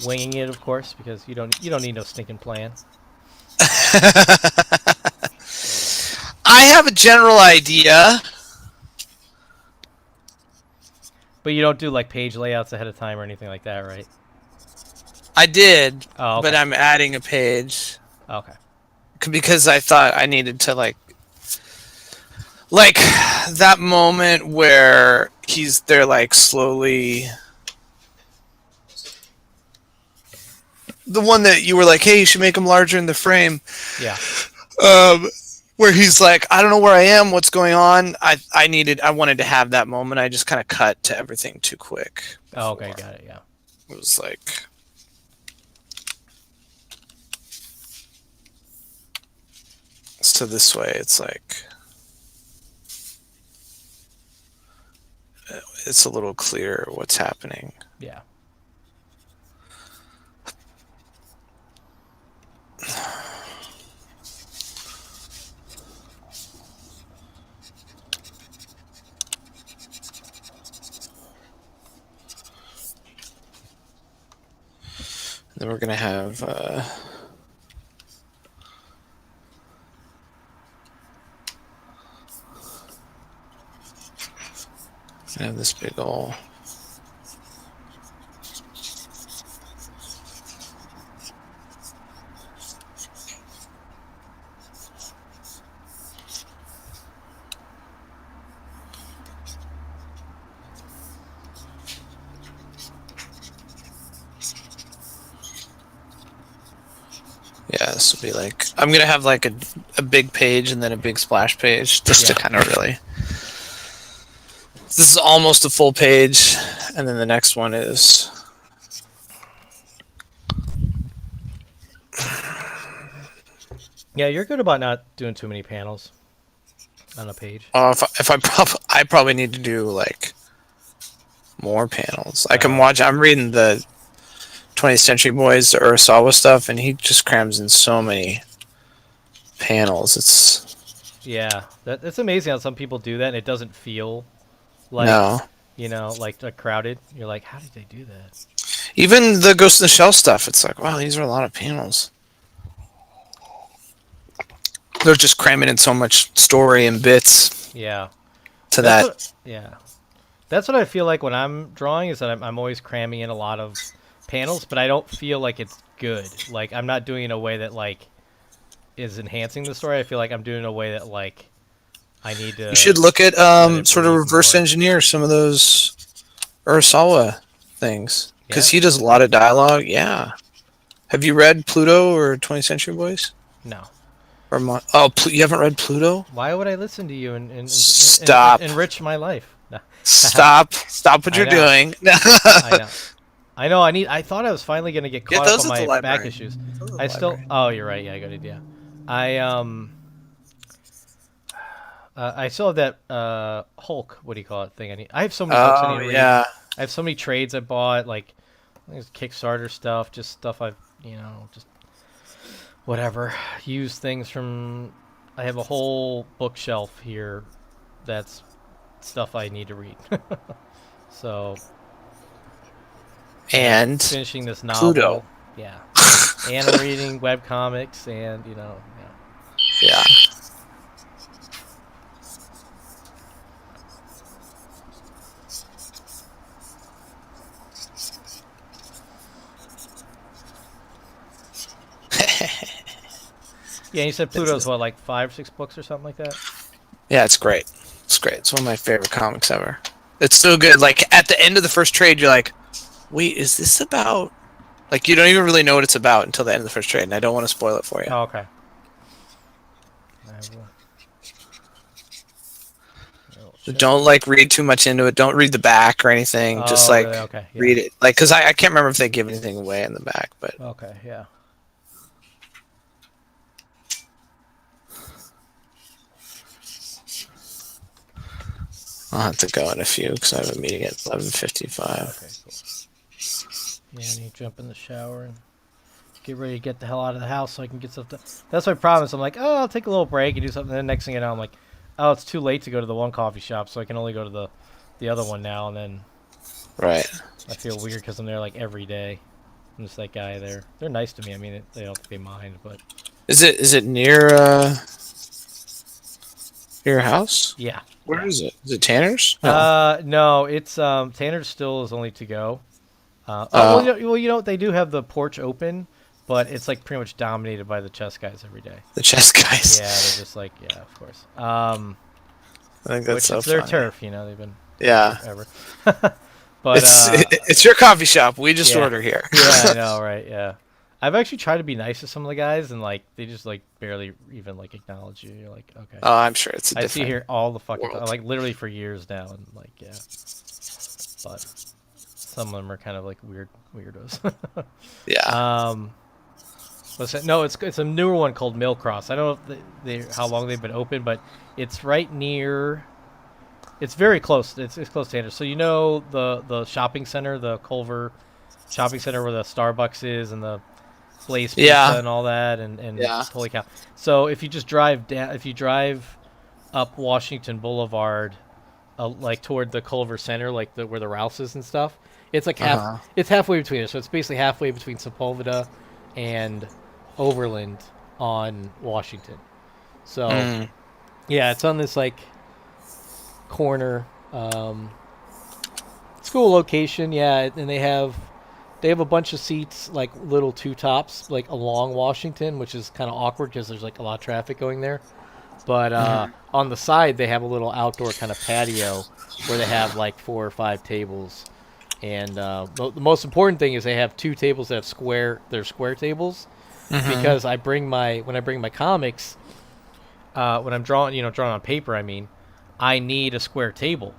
S1: Winging it, of course, because you don't need no stinking plan.
S2: I have a general idea.
S1: But you don't do like page layouts ahead of time or anything like that, right?
S2: I did,
S1: Oh, okay.
S2: but I'm adding a page
S1: Okay.
S2: because I thought I needed to like that moment where they're like slowly. The one that you were like, hey, you should make him larger in the frame.
S1: Yeah.
S2: Where he's like, I don't know where I am, what's going on. I wanted to have that moment. I just kind of cut to everything too quick.
S1: Oh, okay, got it, yeah.
S2: It was like, so this way, it's like, it's a little clearer what's happening.
S1: Yeah.
S2: Then we're gonna have this big ol' yeah, this will be like, I'm gonna have like a big page and then a big splash page just to kind of really. This is almost a full page, and then the next one is.
S1: Yeah, you're good about not doing too many panels on a page.
S2: I probably need to do like more panels. I can watch. I'm reading the 20th Century Boys, the Urasawa stuff, and he just crams in so many panels.
S1: It's amazing how some people do that, and it doesn't feel like like crowded. You're like, how did they do that?
S2: Even the Ghost in the Shell stuff, it's like, wow, these are a lot of panels. They're just cramming in so much story and bits.
S1: Yeah.
S2: That's
S1: what I feel like when I'm drawing, is that I'm always cramming in a lot of panels, but I don't feel like it's good. Like I'm not doing it in a way that like is enhancing the story. I feel like I'm doing it in a way that like I need
S2: You should
S1: to
S2: look at
S1: let it
S2: sort of
S1: breathe
S2: reverse
S1: more.
S2: engineer some of those Urasawa things because
S1: Yeah?
S2: he does a lot of dialogue. Yeah. Have you read Pluto or 20th Century Boys?
S1: No.
S2: Or you haven't read Pluto?
S1: Why would I listen to you and
S2: Stop.
S1: enrich my life? No.
S2: Stop what
S1: I
S2: you're
S1: know.
S2: doing.
S1: I know. I know. I thought I was finally gonna get
S2: Get
S1: caught up on
S2: those at the
S1: my back
S2: library.
S1: issues.
S2: Get those at the
S1: I still.
S2: library.
S1: Oh, you're right. Yeah, good idea. I I still have that Hulk. What do you call it? Thing I need. I have so many books I need
S2: Oh
S1: to read.
S2: yeah.
S1: I have so many trades I bought. Like there's Kickstarter stuff. Just stuff I've just whatever. Used things from. I have a whole bookshelf here. That's stuff I need to read. So and I'm
S2: And
S1: finishing this
S2: Pluto.
S1: novel. Yeah. And I'm reading web comics and yeah.
S2: Yeah.
S1: Yeah, you said
S2: It's
S1: Pluto's what, like 5 or 6 books or something like that?
S2: Yeah, it's great. It's great. It's one of my favorite comics ever. It's so good. Like at the end of the first trade, you're like, "Wait, is this about?" Like you don't even really know what it's about until the end of the first trade, and I don't want to spoil it for you.
S1: Oh, okay. I will. I will
S2: So
S1: check
S2: don't
S1: it.
S2: like read too much into it. Don't read the back or anything. Just
S1: Oh, really?
S2: like
S1: Okay, yeah.
S2: read it. Like because I can't remember if they give anything away in the back, but
S1: Okay, yeah.
S2: I'll have to go in a few because I have a meeting at 11:55.
S1: Okay, cool. Yeah, I need to jump in the shower and get ready to get the hell out of the house so I can get stuff done. That's my problem. I'm like, oh, I'll take a little break and do something. And then next thing you know, I'm like, oh, it's too late to go to the one coffee shop, so I can only go to the other one now. And then
S2: Right.
S1: I feel weird because I'm there like every day. I'm just that guy there. They're nice to me. I mean, they don't have to be mine, but
S2: Is it near your house?
S1: yeah,
S2: Where
S1: yeah.
S2: is it? Is it Tanner's? No.
S1: No, it's Tanner's still is only to go. Oh
S2: Oh,
S1: well, they do have the porch open, but it's like pretty much dominated by the chess guys every day.
S2: the chess guys.
S1: Yeah, they're just like yeah, of course.
S2: I think that's
S1: Which
S2: so
S1: it's their
S2: funny.
S1: turf, they've been
S2: Yeah.
S1: forever. But
S2: It's your coffee shop. We just
S1: yeah,
S2: order here.
S1: yeah, I know, right? Yeah, I've actually tried to be nice to some of the guys, and like they just like barely even like acknowledge you. You're like, okay.
S2: Oh, I'm sure it's a
S1: I see
S2: different
S1: here all the fucking
S2: world.
S1: like literally for years now, and like yeah, but some of them are kind of like weirdos.
S2: Yeah.
S1: What's that? No, it's a newer one called Millcross. I don't know if how long they've been open, but it's right near. It's very close. It's close to Anderson. So the shopping center, the Culver shopping center where the Starbucks is and the Blaze Pizza
S2: Yeah.
S1: and all that, and
S2: Yeah.
S1: holy cow! So if you just drive down, if you drive up Washington Boulevard, like toward the Culver Center, like where the Rouse is and stuff, it's like half.
S2: Uh-huh.
S1: It's halfway between it. So it's basically halfway between Sepulveda and Overland on Washington. So
S2: Mm.
S1: yeah, it's on this like corner. It's a cool location, yeah, and they have a bunch of seats like little two tops like along Washington, which is kind of awkward because there's like a lot of traffic going there. But
S2: Mhm.
S1: on the side, they have a little outdoor kind of patio where they have like 4 or 5 tables. And the most important thing is they have 2 tables that have they're square tables
S2: Mhm.
S1: because when I bring my comics, when I'm drawing on paper, I mean, I need a square table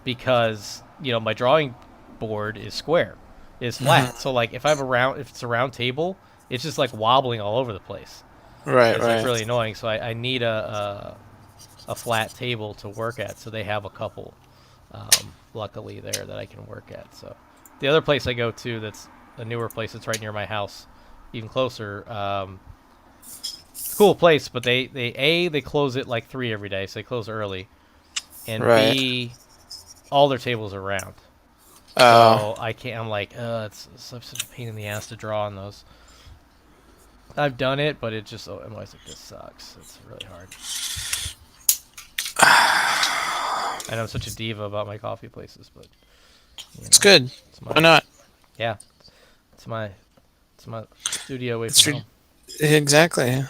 S1: because my drawing board is square, is flat.
S2: Mhm.
S1: So like if it's a round table, it's just like wobbling all over the place.
S2: Right.
S1: It's like
S2: Right.
S1: really annoying. So I need a flat table to work at. So they have a couple, luckily there that I can work at. So the other place I go to that's a newer place that's right near my house, even closer. It's a cool place, but they close it like 3 every day, so they close early, and
S2: Right.
S1: B, all their tables are round.
S2: Oh.
S1: So I can't. I'm like, it's such a pain in the ass to draw on those. I've done it, but I'm always like, this sucks. It's really hard. I know I'm such a diva about my coffee places, but
S2: It's good.
S1: it's
S2: Why not?
S1: yeah, it's my studio away
S2: It's
S1: from home.
S2: exactly.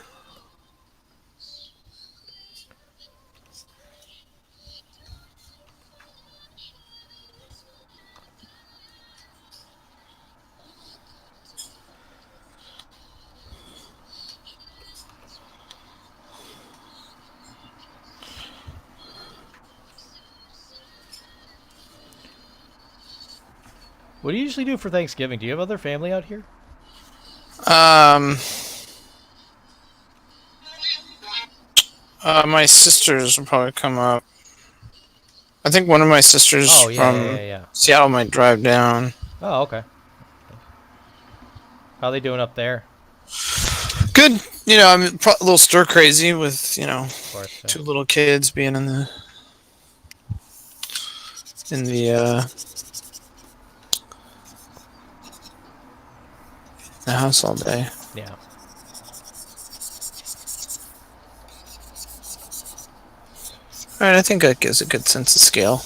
S1: What do you usually do for Thanksgiving? Do you have other family out here?
S2: Um, my sisters will probably come up. I think one of my sisters
S1: Oh yeah, yeah,
S2: from
S1: yeah, yeah.
S2: Seattle might drive down.
S1: Oh, okay. How are they doing up there?
S2: Good. I'm a little stir crazy with
S1: Of course. Yeah.
S2: two little kids being in the house all day.
S1: Yeah.
S2: All right, I think that gives a good sense of scale.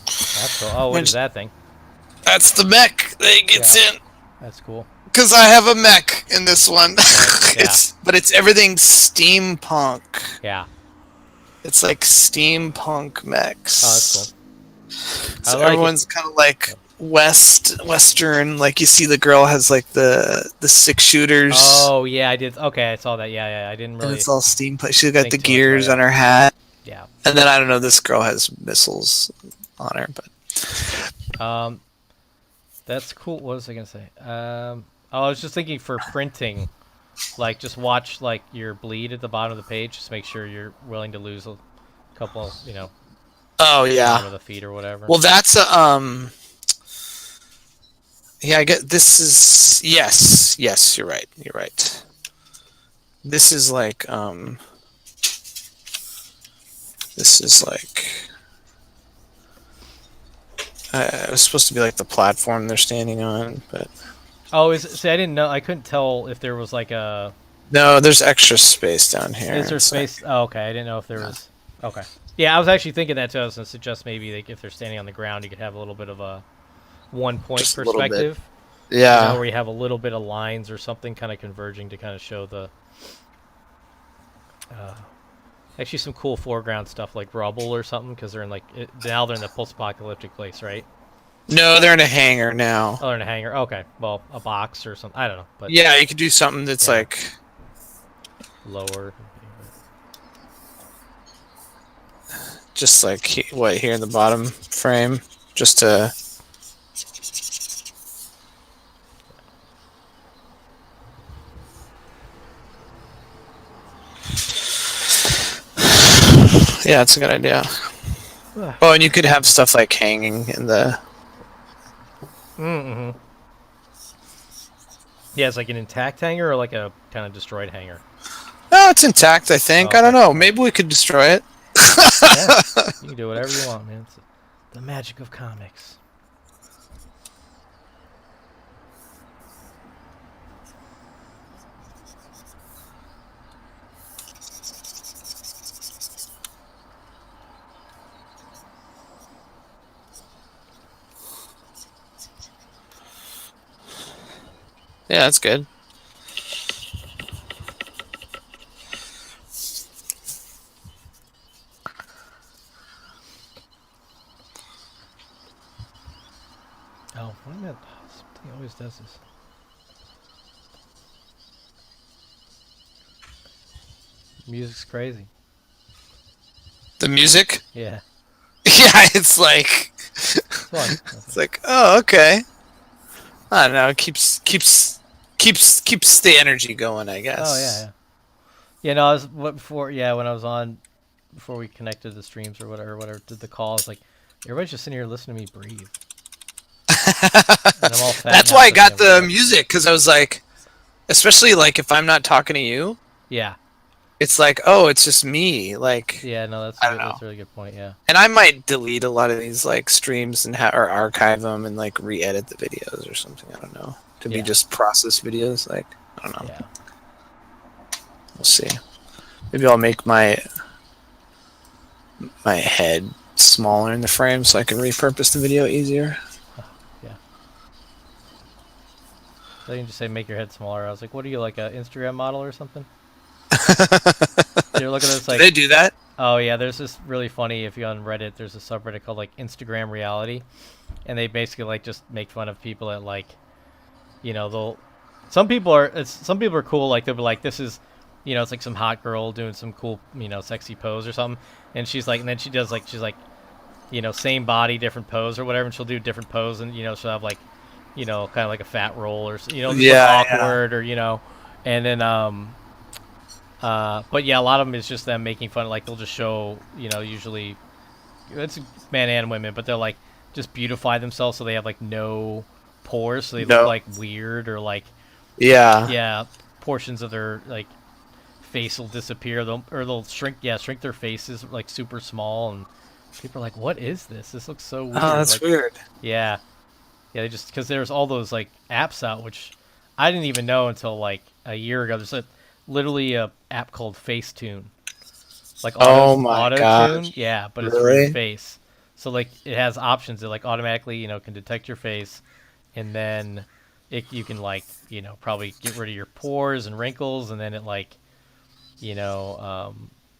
S1: That's cool. Oh, what is that thing?
S2: That's the mech that gets in.
S1: That's cool.
S2: Because I have a mech in this one.
S1: Right. Yeah.
S2: It's everything steampunk.
S1: Yeah.
S2: It's like steampunk mechs.
S1: Oh, that's cool.
S2: So
S1: I like
S2: everyone's kind of like western. Like you see, the girl has like the 6-shooters.
S1: Oh yeah, I did. Okay, I saw that. Yeah, yeah. I didn't
S2: And
S1: really.
S2: it's all steampunk. She's got
S1: think
S2: the
S1: too much
S2: gears
S1: about
S2: on her hat.
S1: Yeah.
S2: And then I don't know. This girl has missiles on her, but
S1: That's cool. What was I gonna say? I was just thinking for printing, like just watch like your bleed at the bottom of the page. Just make sure you're willing to lose a couple,
S2: oh
S1: bottom
S2: yeah.
S1: of the feet or whatever.
S2: Well, that's a Yeah, I get this is yes, you're right. You're right. This is like it was supposed to be like the platform they're standing on, but
S1: Oh, see, I didn't know. I couldn't tell if there was like a.
S2: no, there's extra space down here.
S1: Is there
S2: It's
S1: space? Oh, okay. I didn't know if there was. Okay. Yeah, I was actually thinking that too. I was gonna suggest maybe like if they're standing on the ground, you could have a little bit of a one-point
S2: Just a little bit.
S1: perspective.
S2: Yeah.
S1: Where you have a little bit of lines or something kind of converging to kind of show the. Actually, some cool foreground stuff like rubble or something because they're in now they're in the post-apocalyptic place, right?
S2: No, they're in a hangar now.
S1: Oh, they're in a hangar. Okay, well, a box or something. I don't know, but
S2: Yeah, you could do something that's
S1: Yeah.
S2: like
S1: lower.
S2: just like here in the bottom frame, just to. Yeah, it's a good idea. Oh, and you could have stuff like hanging in the.
S1: Mm-hmm. Yeah, it's like an intact hanger or like a kind of destroyed hanger.
S2: No, it's intact, I think.
S1: Oh,
S2: I don't
S1: okay.
S2: know. Maybe we could destroy it.
S1: Yeah, you can do whatever you want, man. It's the magic of comics.
S2: Yeah, that's good.
S1: Oh, why not? Something always does this. Music's crazy.
S2: The music?
S1: Yeah,
S2: Yeah, it's like.
S1: it's fun.
S2: It's like, oh, okay. I don't know. It keeps the energy going, I guess.
S1: Oh yeah, yeah. Yeah, no, I was before. Yeah, when I was on, before we connected the streams or whatever, did the calls. Like, everybody's just sitting here listening to me breathe. And I'm all fat
S2: That's
S1: now,
S2: why I
S1: so
S2: got the
S1: can't-
S2: music, because I was like, especially like if I'm not talking to you,
S1: Yeah,
S2: it's like, oh, it's just me. Like,
S1: yeah, no, that's
S2: I don't
S1: that's
S2: know.
S1: a really good point. Yeah,
S2: and I might delete a lot of these like streams and or archive them and like re-edit the videos or something. I don't know, to be
S1: Yeah.
S2: just process videos. Like, I don't know.
S1: yeah.
S2: We'll see. Maybe I'll make my head smaller in the frame so I can repurpose the video easier.
S1: They can just say make your head smaller. I was like, what are you, like a Instagram model or something? So you're looking at this
S2: Do
S1: like,
S2: they do that?
S1: oh yeah, there's this really funny, if you on Reddit, there's a subreddit called like Instagram reality, and they basically like just make fun of people at like, they'll, some people are cool, like they'll be like, this is, it's like some hot girl doing some cool, sexy pose or something, and she's like, and then she does like, she's like, same body, different pose or whatever, and she'll do different pose, and she'll have like, kind of like a fat roll or just look
S2: Yeah, yeah.
S1: awkward or and then but yeah, a lot of them is just them making fun. Like they'll just show, usually it's men and women, but they'll like just beautify themselves so they have like no pores, so they look
S2: No.
S1: like weird or like
S2: Yeah.
S1: yeah, portions of their like face will disappear. They'll shrink. Yeah, shrink their faces like super small, and people are like, "What is this? This looks so
S2: Oh,
S1: weird."
S2: that's
S1: Like,
S2: weird.
S1: yeah, yeah, they just because there's all those like apps out, which I didn't even know until like a year ago. There's literally a app called Facetune, like
S2: Oh my
S1: auto tune,
S2: gosh.
S1: yeah, but it's for your
S2: Really?
S1: face. So like it has options. It like automatically can detect your face, and then you can like probably get rid of your pores and wrinkles, and then it like you know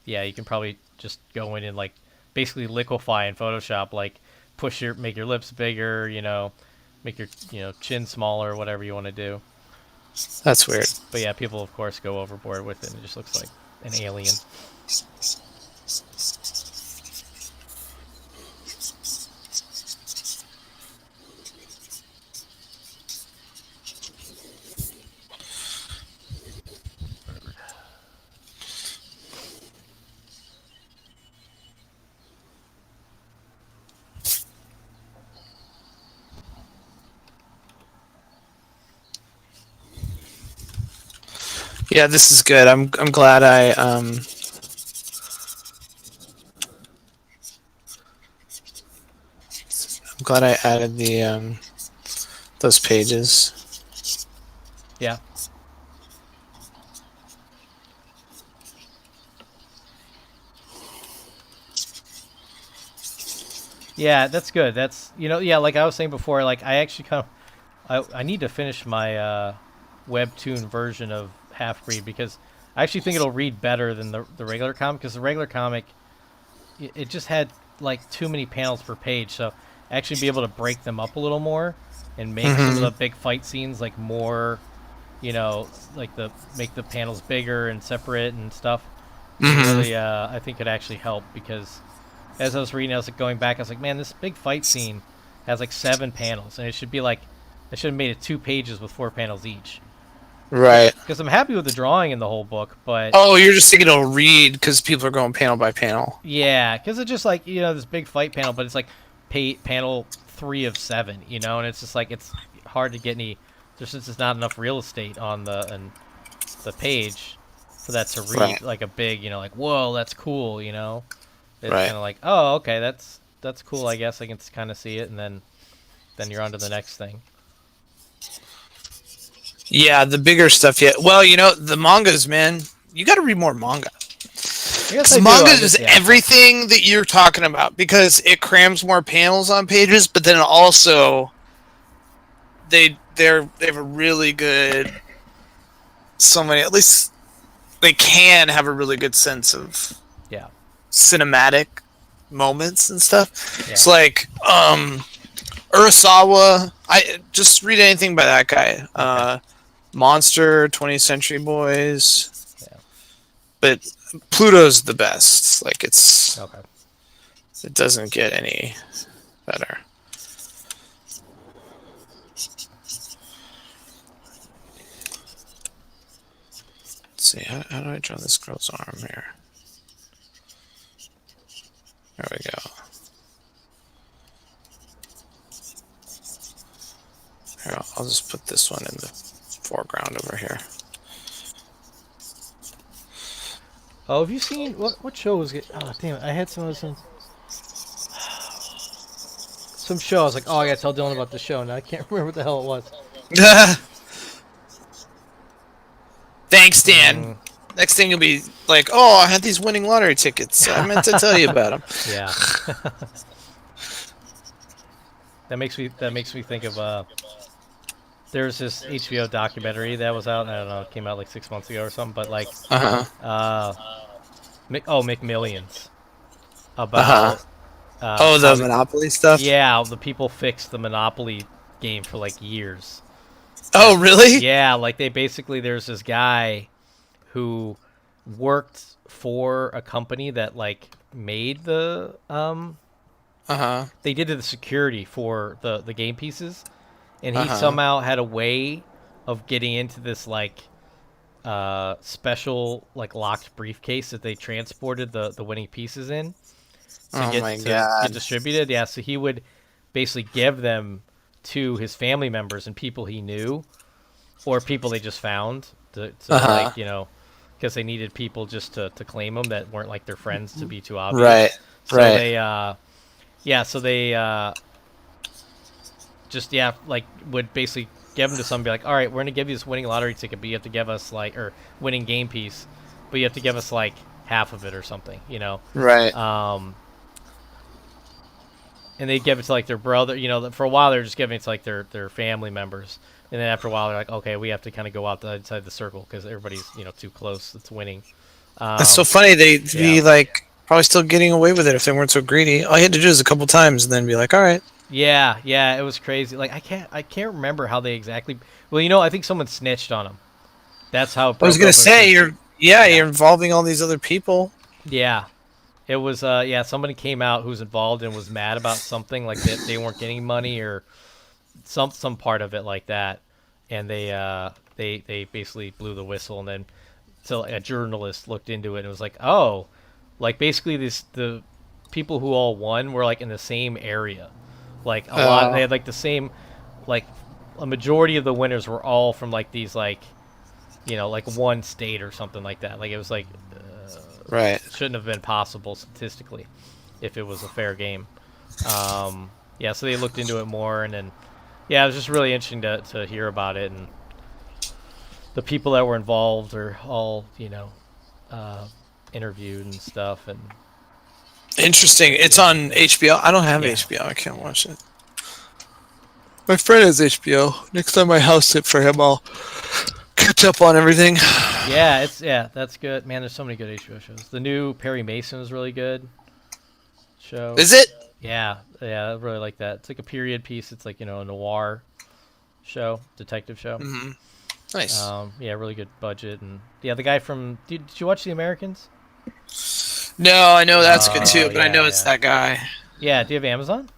S1: yeah, you can probably just go in and like basically liquefy in Photoshop, like make your lips bigger, make your chin smaller, whatever you want to do.
S2: That's weird.
S1: But yeah, people of course go overboard with it, and it just looks like an alien.
S2: Yeah, this is good. I'm glad I'm glad I added the those pages.
S1: Yeah. Yeah, that's good. That's yeah, like I was saying before, like I actually I need to finish my webtoon version of Half Breed because I actually think it'll read better than the regular comic, because the regular comic it just had like too many panels per page, so actually be able to break them up a little more and make some of
S2: Hmm.
S1: the big fight scenes like more, like the make the panels bigger and separate and stuff would
S2: Hmm.
S1: really I think could actually help, because as I was reading, I was like going back. I was like, man, this big fight scene has like 7 panels, and it should be like I should have made it 2 pages with 4 panels each.
S2: Right.
S1: Because I'm happy with the drawing in the whole book, but
S2: Oh, you're just thinking it'll read because people are going panel by panel.
S1: yeah, because it's just like this big fight panel, but it's like panel 3 of 7, and it's just like it's hard to get any. There's just not enough real estate on the page for that to read
S2: Right.
S1: like a big, like whoa, that's cool, It's
S2: Right.
S1: kind of like, oh, okay, that's cool. I guess I can kind of see it, and then you're on to the next thing.
S2: Yeah, the bigger stuff. Yeah. Well, the mangas, man. You got to read more manga.
S1: I guess I
S2: Because
S1: do.
S2: manga
S1: I
S2: is
S1: just yeah,
S2: everything that you're talking about because it crams more panels on pages, but then also they have a really good so many, at least they can have a really good sense of
S1: yeah,
S2: cinematic moments and stuff.
S1: yeah.
S2: It's like Urasawa. I just read anything by that guy.
S1: Okay,
S2: Monster, 20th Century Boys,
S1: yeah,
S2: but Pluto's the best. Like
S1: okay.
S2: it doesn't get any better. Let's see, how do I draw this girl's arm here? There we go. Here, I'll just put this one in the foreground over here.
S1: Oh, have you seen what show was it? Oh, damn it! I had some show. I was like, oh, I gotta tell Dylan about the show. Now I can't remember what the hell it was.
S2: Thanks, Dan.
S1: Mm,
S2: Next thing you'll be like, oh, I had these winning lottery tickets. I meant to tell you about them.
S1: yeah, that makes me think of there's this HBO documentary that was out. I don't know, it came out like 6 months ago or something. But like,
S2: Uh huh.
S1: uh, McMillions
S2: Uh huh.
S1: about
S2: Oh,
S1: how
S2: the
S1: the
S2: Monopoly stuff.
S1: yeah the people fixed the Monopoly game for like years.
S2: Oh, really?
S1: Yeah, like they basically there's this guy who worked for a company that like made the
S2: Uh huh.
S1: they did the security for the game pieces, and
S2: Uh
S1: he
S2: huh.
S1: somehow had a way of getting into this like special like locked briefcase that they transported the winning pieces in
S2: Oh my
S1: to get
S2: god.
S1: distributed. Yeah, so he would basically give them to his family members and people he knew or people they just found
S2: Uh
S1: to
S2: huh.
S1: like because they needed people just to claim them that weren't like their friends to be too
S2: Right.
S1: obvious. So
S2: Right.
S1: they so they just like would basically give them to somebody like, all right, we're gonna give you this winning lottery ticket, but you have to give us like or winning game piece, but you have to give us like half of it or something.
S2: Right.
S1: Um, and they give it to like their brother. For a while they're just giving it to like their family members, and then after a while they're like, okay, we have to kind of go outside the circle because everybody's too close. It's winning.
S2: That's so
S1: Um,
S2: funny. They'd
S1: yeah,
S2: be like probably still getting away with it if they weren't so greedy. All you had to do is a couple times and then be like, all right.
S1: yeah, it was crazy. Like I can't remember how they exactly. Well, I think someone snitched on them. That's how it
S2: I was
S1: broke
S2: gonna
S1: open
S2: say
S1: because
S2: you're
S1: yeah,
S2: involving all these other people.
S1: yeah. It was somebody came out who's involved and was mad about something like that they weren't getting money or some part of it like that, and they basically blew the whistle, and then so a journalist looked into it and was like, oh, like basically the people who all won were like in the same area, like a lot they
S2: Oh,
S1: had like the same like a majority of the winners were all from like these like like one state or something like that. Like it was like
S2: right.
S1: shouldn't have been possible statistically if it was a fair game. Yeah, so they looked into it more, and then yeah, it was just really interesting to hear about it, and the people that were involved are all uh, interviewed and stuff, and
S2: Interesting. It's
S1: yeah,
S2: on HBO. I don't have
S1: yeah,
S2: HBO. I can't watch it. My friend has HBO. Next time I house it for him, I'll catch up on everything.
S1: yeah, that's good, man. There's so many good HBO shows. The new Perry Mason is really good show.
S2: Is it?
S1: Yeah, I really like that. It's like a period piece. It's like a noir show, detective show.
S2: Hmm. Nice.
S1: Yeah, really good budget, and yeah, the guy from did you watch The Americans?
S2: No, I know that's good
S1: Oh
S2: too, but I
S1: yeah,
S2: know it's
S1: yeah,
S2: that guy.
S1: yeah. Do you have Amazon?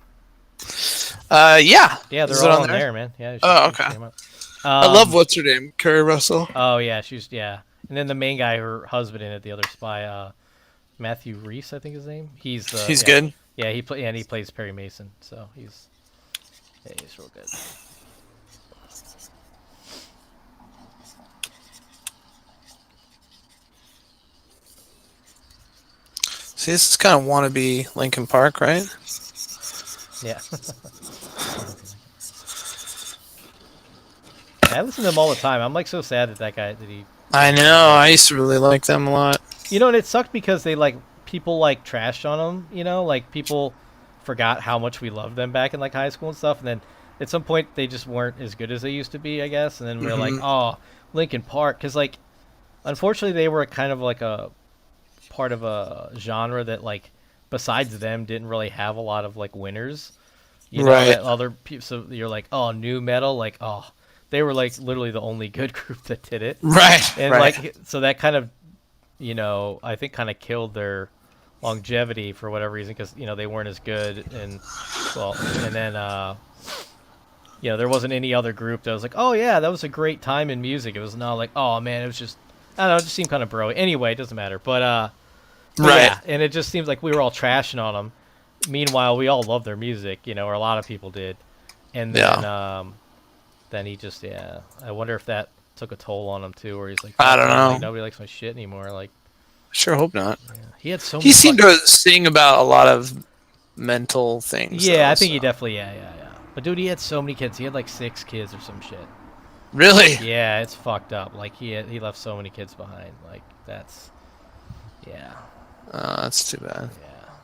S2: Yeah.
S1: Yeah,
S2: Is
S1: they're
S2: it
S1: all
S2: on
S1: on
S2: there?
S1: there, man. Yeah,
S2: Oh,
S1: you should
S2: okay.
S1: check 'em out.
S2: I love
S1: Um,
S2: what's her name, Carrie Russell.
S1: oh yeah, and then the main guy, her husband in it, the other spy, Matthew Reese, I think his name. He's the
S2: He's good.
S1: yeah, and he plays Perry Mason, so he's real good.
S2: See, this is kind of wannabe Lincoln Park, right?
S1: Yeah. Yeah, I listen to them all the time. I'm like so sad that guy that he
S2: I
S1: passed
S2: know.
S1: away.
S2: I used to really like them a lot.
S1: And it sucked because they like people like trashed on them. Like people forgot how much we loved them back in like high school and stuff, and then at some point they just weren't as good as they used to be, I guess. And then we are like,
S2: Hmm.
S1: oh, Linkin Park, because like unfortunately they were kind of like a part of a genre that like besides them didn't really have a lot of like winners.
S2: Right.
S1: That other people. So you're like, oh, new metal, like oh, they were like literally the only good group that did it,
S2: Right.
S1: and
S2: Right.
S1: like so that kind of I think kind of killed their longevity for whatever reason because they weren't as good and well and then there wasn't any other group that was like, oh yeah, that was a great time in music. It was not like, oh man, it was just I don't know, it just seemed kind of bro. Anyway, it doesn't matter. But
S2: Right.
S1: yeah, and it just seems like we were all trashing on them. Meanwhile, we all loved their music, or a lot of people did. And
S2: Yeah.
S1: then he just I wonder if that took a toll on him too, where he's like,
S2: I
S1: fuck
S2: don't
S1: man, like
S2: know.
S1: nobody likes my shit anymore. Like,
S2: Sure hope not.
S1: yeah. He had so
S2: He
S1: many
S2: seemed
S1: fuck.
S2: to sing about a lot of mental things,
S1: Yeah,
S2: though.
S1: I think
S2: So.
S1: he definitely yeah. But dude, he had so many kids. He had like 6 kids or some shit.
S2: Really?
S1: Yeah, it's fucked up. Like he left so many kids behind. Like that's yeah,
S2: That's too bad.
S1: yeah,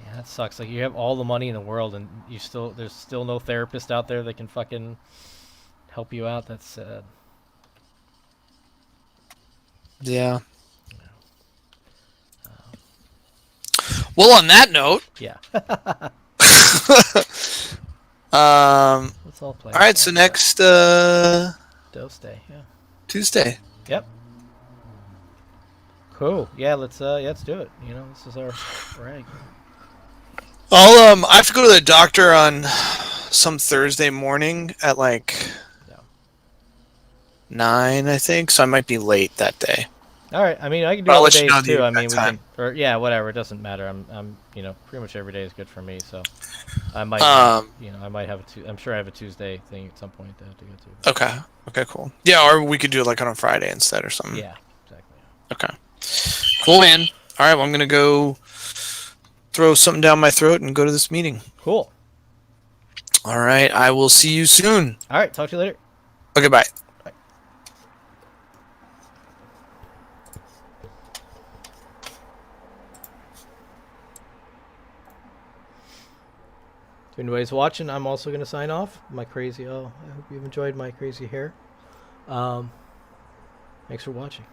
S1: Yeah, that sucks. Like you have all the money in the world, and there's still no therapist out there that can fucking help you out. That's sad.
S2: Yeah. Well, on that note,
S1: Yeah. Let's all play.
S2: all right. So next
S1: Dose Day. Yeah.
S2: Tuesday.
S1: Yep. Cool. Yeah. Let's do it. You know, this is our rag.
S2: I have to go to the doctor on some Thursday morning at like
S1: Yeah.
S2: 9, I think. So I might be late that day.
S1: All right. I mean, I can do
S2: I'll
S1: other
S2: let you
S1: days
S2: know the
S1: too. I mean,
S2: exact
S1: we
S2: time.
S1: can, or yeah, whatever. It doesn't matter. you know, pretty much every day is good for me. So I might, you know, I might have I'm sure I have a Tuesday thing at some point that I have to go to.
S2: Okay. Okay, cool. Yeah, or we could do it like on a Friday instead or something.
S1: Yeah. Exactly.
S2: Okay. Cool, man. All right, well, I'm going to go throw something down my throat and go to this meeting.
S1: Cool.
S2: All right, I will see you soon.
S1: All right. Talk to you later.
S2: Okay, bye.
S1: To anybody's watching, I'm also going to sign off. My crazy. Oh, I hope you've enjoyed my crazy hair. Thanks for watching.